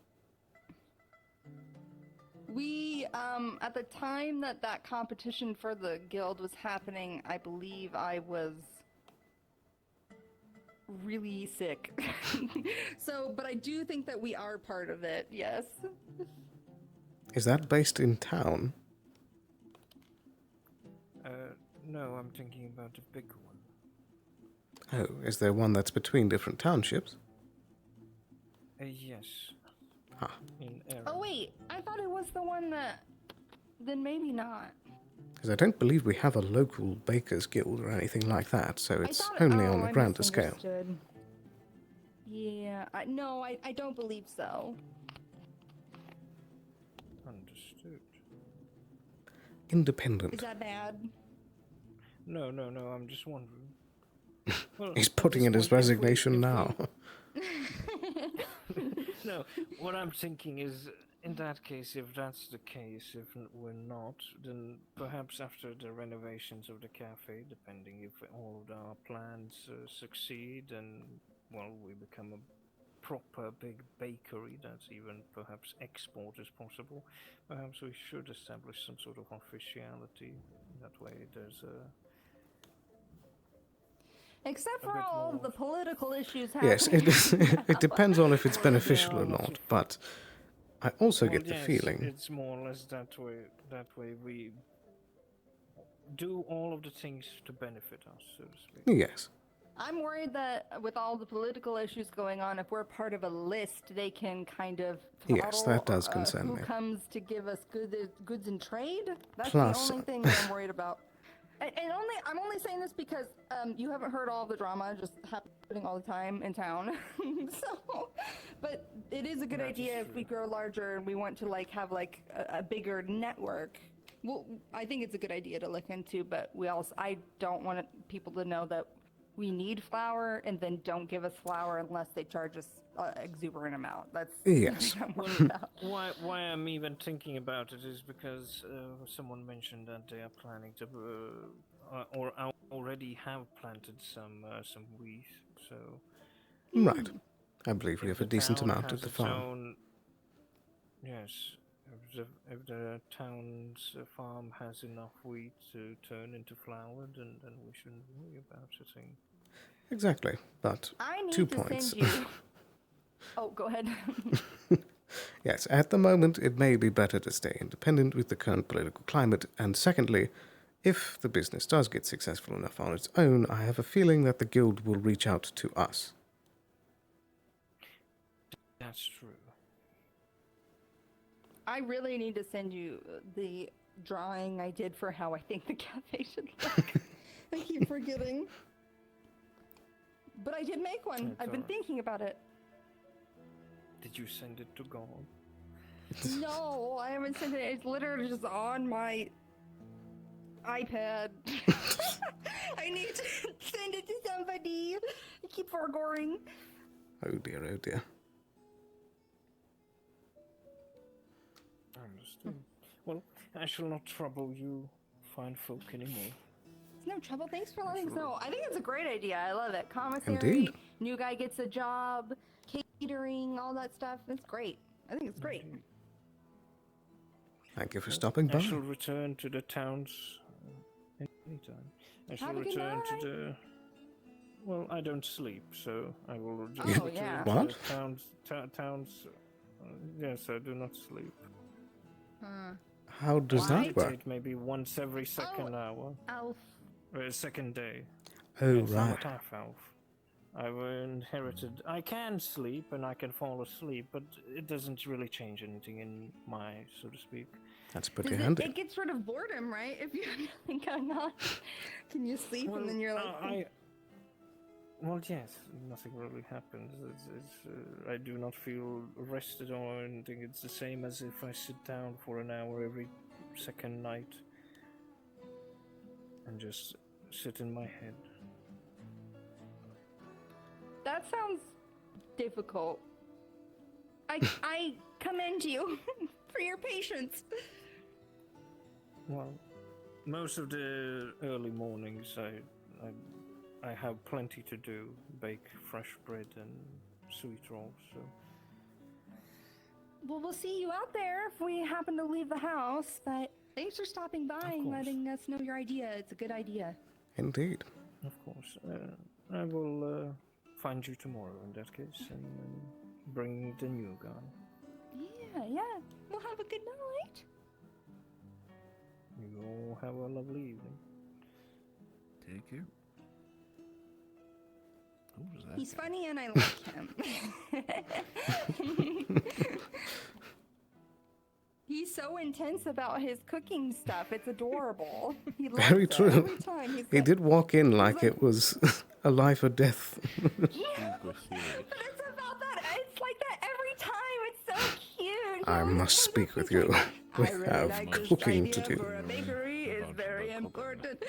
We, at the time that competition for the guild was happening, I believe I was really sick. But I do think that we are part of it, yes. Is that based in town? No, I'm thinking about the big one. Oh, is there one that's between different townships? Yes. Ah. In Erin. Oh wait, I thought it was the one that... Then maybe not. Because I don't believe we have a local bakers guild or anything like that, so it's only on a I grander scale. misunderstood. Yeah, no, I don't believe so. Understood. Independent. Is that bad? No, I'm just wondering. Well, He's at putting this in his point, resignation now. No, what I'm thinking is, in that case, if that's the case, if we're not, then perhaps after the renovations of the cafe, depending if all of our plans succeed and, well, we become a proper big bakery that's even perhaps export is possible, perhaps we should establish some sort of officiality. That way there's a... Except for all of the political issues Yes, happening. it depends on if it's beneficial or not, but I also get the yes, feeling... it's more or less that way. That way we do all of the things to benefit us, so to speak. Yes. I'm worried that with all the political issues going on, if we're part of a list, they can kind of Yes, that does concern who me. comes to give us goods in trade. That's Plus- the only thing that I'm worried about. And I'm only saying this because you haven't heard all the drama just happening all the time in town. So, but it is a good idea if we grow larger and we want to like have like a bigger network. Well, I think it's a good idea to look into, but I don't want people to know that we need flour and then don't give us flour unless they charge us exuberant amount. That's Yes. what I'm worried about. Why I'm even thinking about it is because someone mentioned that they are planning to, or already have planted some wheat. So Right. I believe we if have a the decent town amount has at the its farm. own- yes, if the town's farm has enough wheat to turn into flour, then we shouldn't worry about a thing. Exactly, but I need 2 to points. send you. Oh, go ahead. Yes, at the moment it may be better to stay independent with the current political climate, and secondly, if the business does get successful enough on its own, I have a feeling that the guild will reach out to us. That's true. I really need to send you the drawing I did for how I think the cafe should look. I keep forgetting. But I did make one. That's I've been alright. thinking about it. Did you send it to God? No, I haven't sent it. It's literally just on my iPad. I need to send it to somebody. I keep forgetting. Oh dear, oh dear. Understood. Well, I shall not trouble you fine folk anymore. It's no trouble. Thanks for letting us know. I think it's a great idea. I love it. Commissary, Indeed. new guy gets a job, catering, all that stuff. It's great. I think it's great. Thank you for stopping I by. shall return to the towns anytime. I shall Have a good return night. to the... Well, I don't sleep, so I will just Oh, return yeah. to What? the towns. Yes, I do not sleep. How does Why? that work? Meditate maybe once every second hour. Elf. Or second day. Oh, Yes, I'm a right. half elf. I've inherited. I can sleep and I can fall asleep, but it doesn't really change anything in my, so to speak. That's pretty Does handy. it gets rid of boredom, right? If you have nothing going on, can you sleep and then you're like, Well, yes, nothing really happens. I do not feel rested or anything. It's the same as if I sit down for an hour every second night and just sit in my head. that sounds difficult. I commend you for your patience. Well, most of the early mornings I have plenty to do. Bake fresh bread and sweet rolls, so... Well, we'll see you out there if we happen to leave the house, but thanks for stopping by and course. letting us know your idea. It's a good idea. Indeed. Of course. I will find you tomorrow in that case and bring the new guy. Yeah. We'll have a good night. You all have a lovely evening. Take care. Who was that? He's funny and I like him. He's so intense about his cooking stuff. It's adorable. He loves Very it true. every time. He's He like, did walk in like it was a life or death. but it's about that. It's like that every time. It's so cute. I must speak with you. We I really have like this cooking idea to do. for a bakery. Is very important.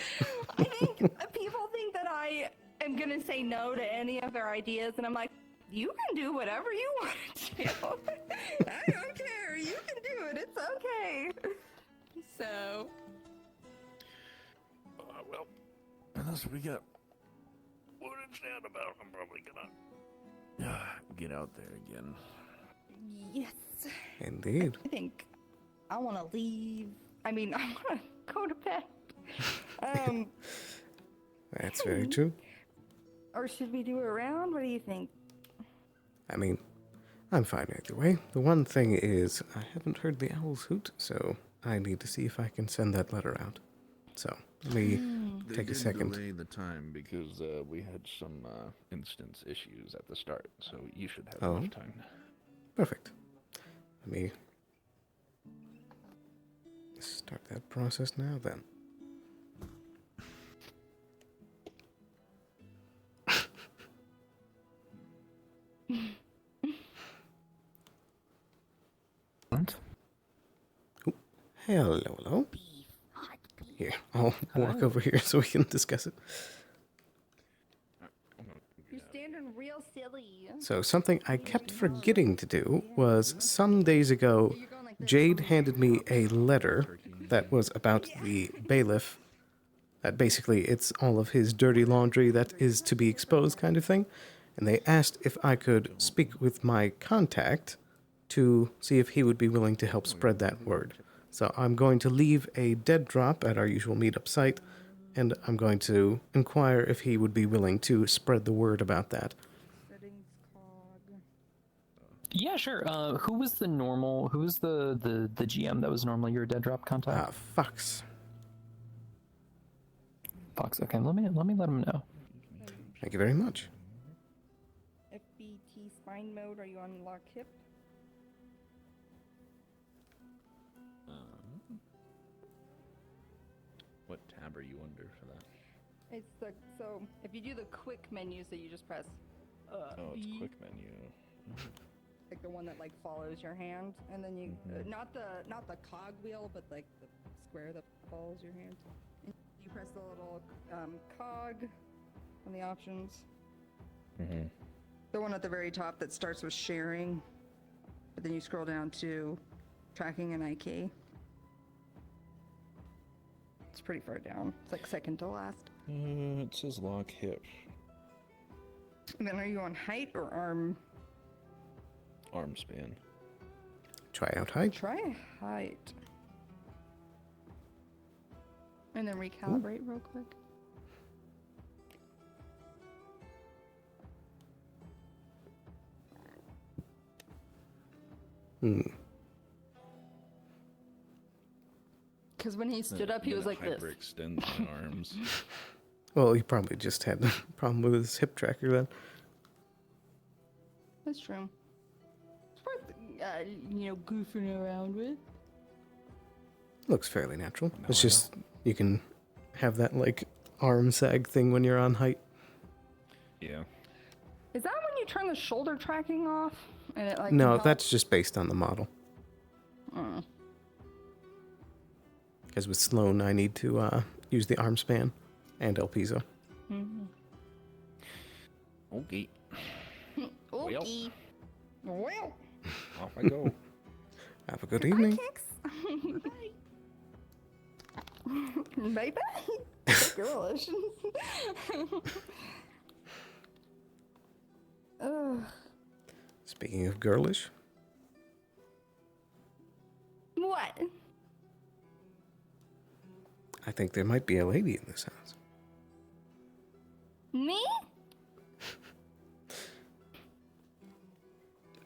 I think people think that I am gonna say no to any of their ideas, and I'm like, you can do whatever you want to do. I don't care. You can do it. It's okay. So. Well, unless we get footage down about, I'm probably gonna get out there again. Yes. Indeed. I think I want to leave. I mean, I want to go to bed. That's very true. Or should we do a round? What do you think? I mean, I'm fine either way. The one thing is, I haven't heard the owl's hoot, so I need to see if I can send that letter out. So, let me take a second. Delay the time because we had some instance issues at the start, so you should have enough time. Perfect. Let me start that process now then. Hello, hello. Here, I'll walk over here so we can discuss it. You're standing real silly. So something I kept forgetting to do was some days ago, Jade handed me a letter that was about the bailiff. That basically it's all of his dirty laundry that is to be exposed kind of thing. And they asked if I could speak with my contact to see if he would be willing to help spread that word. So I'm going to leave a dead drop at our usual meetup site, and I'm going to inquire if he would be willing to spread the word about that. Yeah, sure. Who was the GM that was normally your dead drop contact? Fox. Fox. Okay, let me let him know. Thank you very much. FBT spine mode. Are you on lock hip? What tab are you under for that? It's the so if you do the quick menu, so you just press. It's B, quick menu. like the one that like follows your hand, and then you not the cog wheel, but like the square that follows your hand. And you press the little cog on the options. The one at the very top that starts with sharing, but then you scroll down to tracking and IK. It's pretty far down. It's like second to last. It says lock hip. And then are you on height or arm? Arm span. Try out height. Try height. And then recalibrate real quick. Because when he stood up, he was like this. Hyperextend my arms. Well, he probably just had a problem with his hip tracker then. That's true. It's worth, goofing around with. Looks fairly natural. It's just, you can have that, like, arm sag thing when you're on height. Yeah. Is that when you turn the shoulder tracking off? And it, like, No, that's just based on the model. Mm. Because with Sloan, I need to use the arm span and El Piso. Okay. Okay. Well. Off I go. Have a good evening. Bye bye. Girlish. Speaking of girlish. What? I think there might be a lady in this house. Me?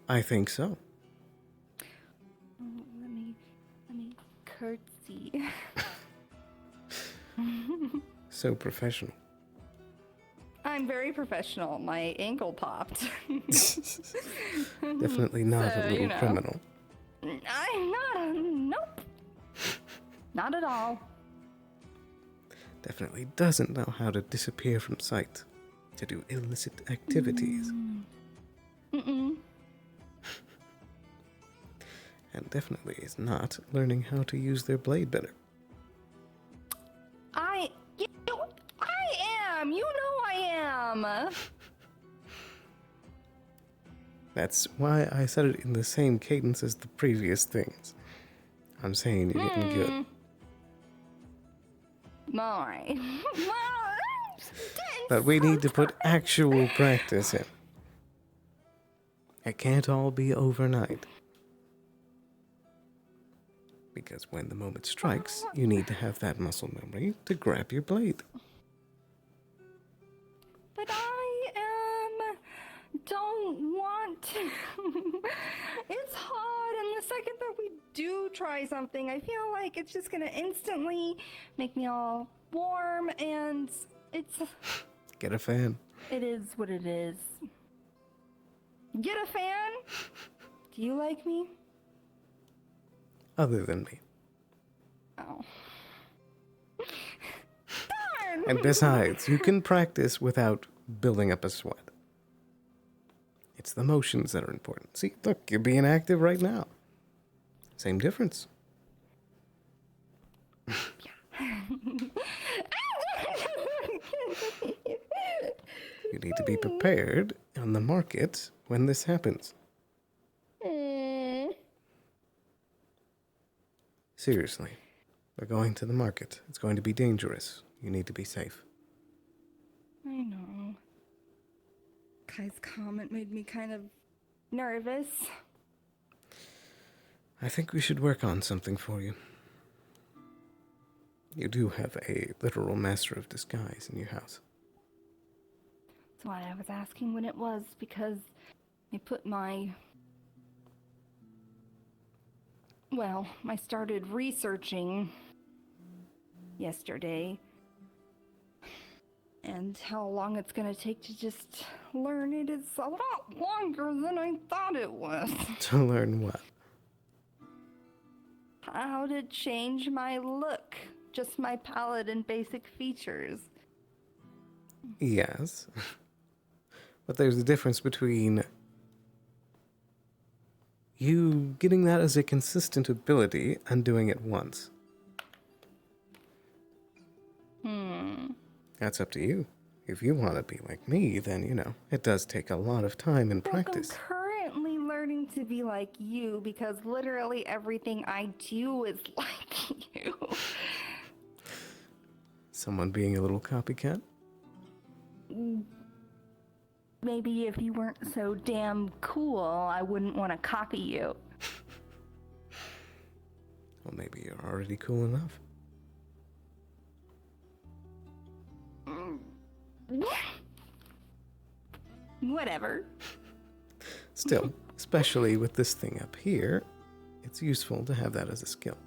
I think so. Let me curtsy. So professional. I'm very professional. My ankle popped. Definitely not a little criminal. I'm not Not at all. Definitely doesn't know how to disappear from sight to do illicit activities. Mm-mm. And definitely is not learning how to use their blade better. I am. You know I am. That's why I said it in the same cadence as the previous things. I'm saying you're getting good. Alright. But we need to put actual practice in. It can't all be overnight. Because when the moment strikes, you need to have that muscle memory to grab your blade. But I don't want to. It's hard, and the second that we do try something, I feel like it's just gonna instantly make me all warm, and it's... Get a fan. It is what it is. Get a fan? Do you like me? Other than me. Oh. Darn! And besides, you can practice without building up a sweat. It's the motions that are important. See, look, you're being active right now. Same difference. You need to be prepared on the market when this happens. Seriously, we're going to the market. It's going to be dangerous. You need to be safe. I know. Kai's comment made me kind of nervous. I think we should work on something for you. You do have a literal master of disguise in your house. That's why I was asking when it was, because I put my... Well, I started researching yesterday, and how long it's gonna take to just learn it is a lot longer than I thought it was. To learn what? How to change my look, just my palette and basic features. Yes. But there's a difference between you getting that as a consistent ability and doing it once. That's up to you. If you want to be like me, then, you know, it does take a lot of time and practice. I'm currently learning to be like you, because literally everything I do is like you. Someone being a little copycat? Maybe if you weren't so damn cool, I wouldn't want to copy you. Well, maybe you're already cool enough. Whatever. Still, especially with this thing up here, it's useful to have that as a skill.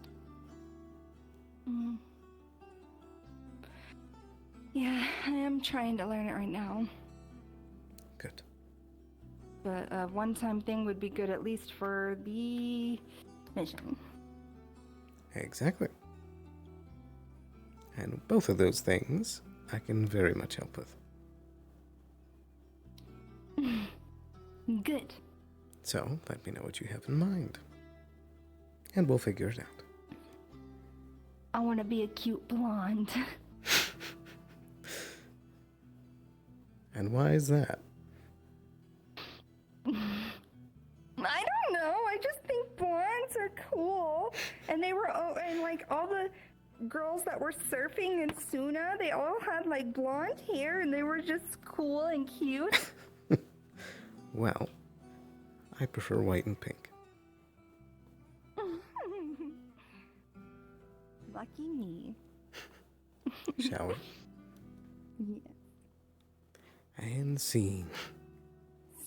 Yeah, I am trying to learn it right now. Good. But a one-time thing would be good, at least for the mission. Exactly. And both of those things I can very much help with. Good. So, let me know what you have in mind. And we'll figure it out. I want to be a cute blonde. And why is that? I don't know. I just think blondes are cool. And they were, and like all the girls that were surfing in Suna, they all had like blonde hair and they were just cool and cute. Well, I prefer white and pink. Lucky me. Shall we? Yeah. And scene.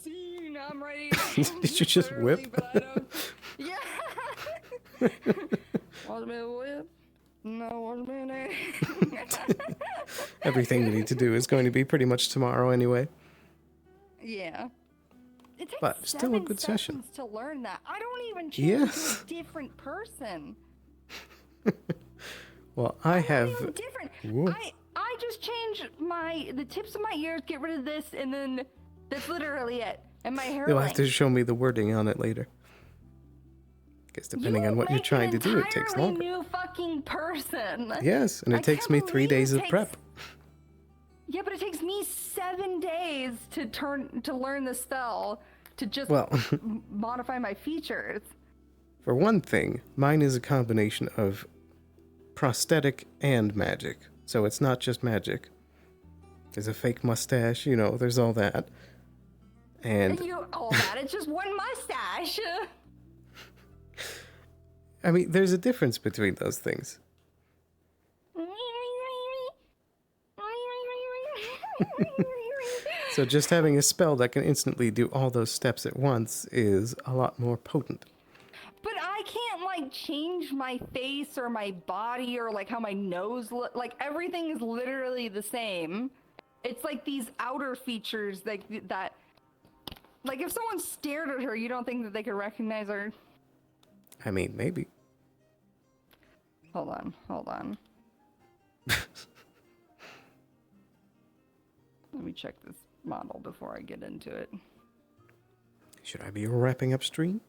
Scene, I'm ready. Did you just whip? But I don't... Yeah. Want me to whip? No, want me to... Everything we need to do is going to be pretty much tomorrow anyway. Yeah. It takes But still a good session. to learn that. I don't even change Yes. to a different person. Well, I have. Even different. Whoa. I just change the tips of my ears, get rid of this, and then that's literally it. And my hair. You'll have to show me the wording on it later. Because depending on what you're trying to do, it takes longer. New fucking person. Yes, and it takes me 3 days of prep. Yeah, but it takes me 7 days to learn the spell to just modify my features. For one thing, mine is a combination of prosthetic and magic. So it's not just magic. There's a fake mustache, you know, there's all that. And all that, it's just one mustache. I mean, there's a difference between those things. So just having a spell that can instantly do all those steps at once is a lot more potent. But I can't, like, change my face or my body or, like, how my nose looks. Like, everything is literally the same. It's, like, these outer features that... Like, if someone stared at her, you don't think that they could recognize her? I mean, maybe. Hold on. Let me check this model before I get into it. Should I be wrapping up stream?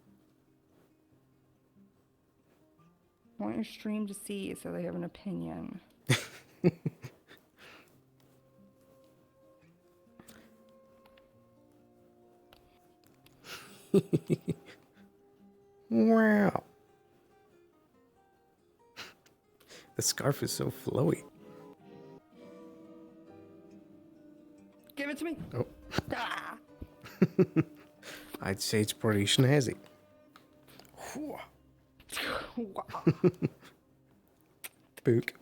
I want your stream to see so they have an opinion. Wow. The scarf is so flowy. Give it to me. Oh. Ah. I'd say it's pretty snazzy. Book.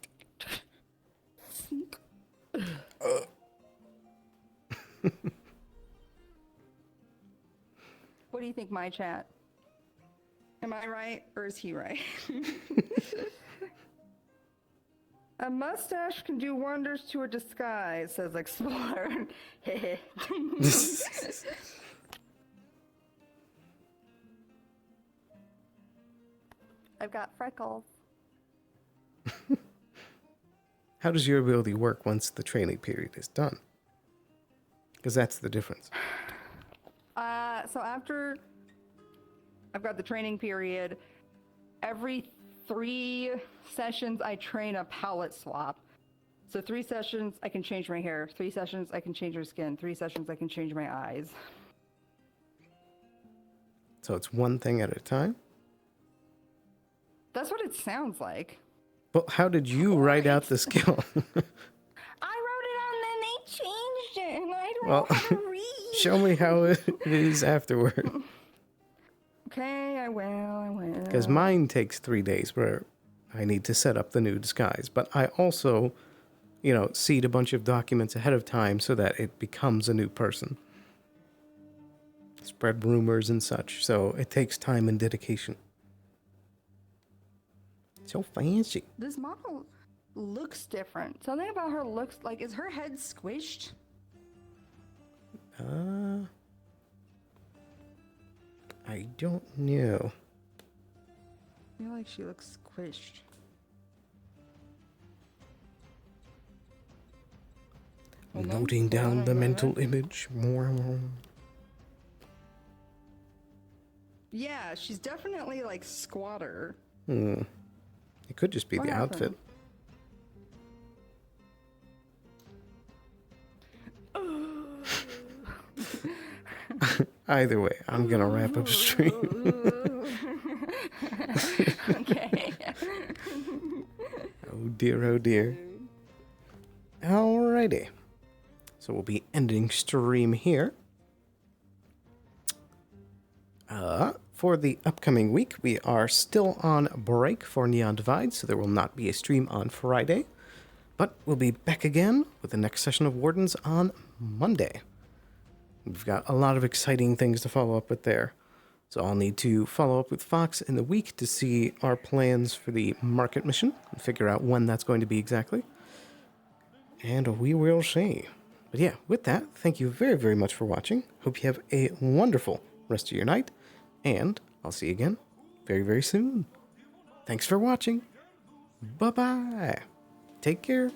What do you think, my chat? Am I right or is he right? A mustache can do wonders to a disguise, says Explorer. I've got freckles. How does your ability work once the training period is done? Because that's the difference. So after I've got the training period, every 3 sessions I train a palette swap. So 3 sessions I can change my hair, 3 sessions I can change my skin, 3 sessions I can change my eyes. So it's one thing at a time? That's what it sounds like. Well, how did you write out the skill? I wrote it on, then they changed it, and I don't Well, know how to read. show me how it is afterward. Okay, I will. Because mine takes 3 days where I need to set up the new disguise. But I also, seed a bunch of documents ahead of time so that it becomes a new person. Spread rumors and such. So it takes time and dedication. So fancy. This model looks different. Something about her looks like, is her head squished? I don't know. I feel like she looks squished. Noting down the mental image. Yeah, she's definitely like squatter. It could just be What the happened? outfit. Either way, I'm gonna wrap up stream. Okay. Oh dear, oh dear. Alrighty. So we'll be ending stream here. For the upcoming week, we are still on break for Neon Divide, so there will not be a stream on Friday. But we'll be back again with the next session of Wardens on Monday. We've got a lot of exciting things to follow up with there. So I'll need to follow up with Fox in the week to see our plans for the market mission and figure out when that's going to be exactly. And we will see. But yeah, with that, thank you very, very much for watching. Hope you have a wonderful rest of your night. And I'll see you again very, very soon. Thanks for watching. Bye bye. Take care.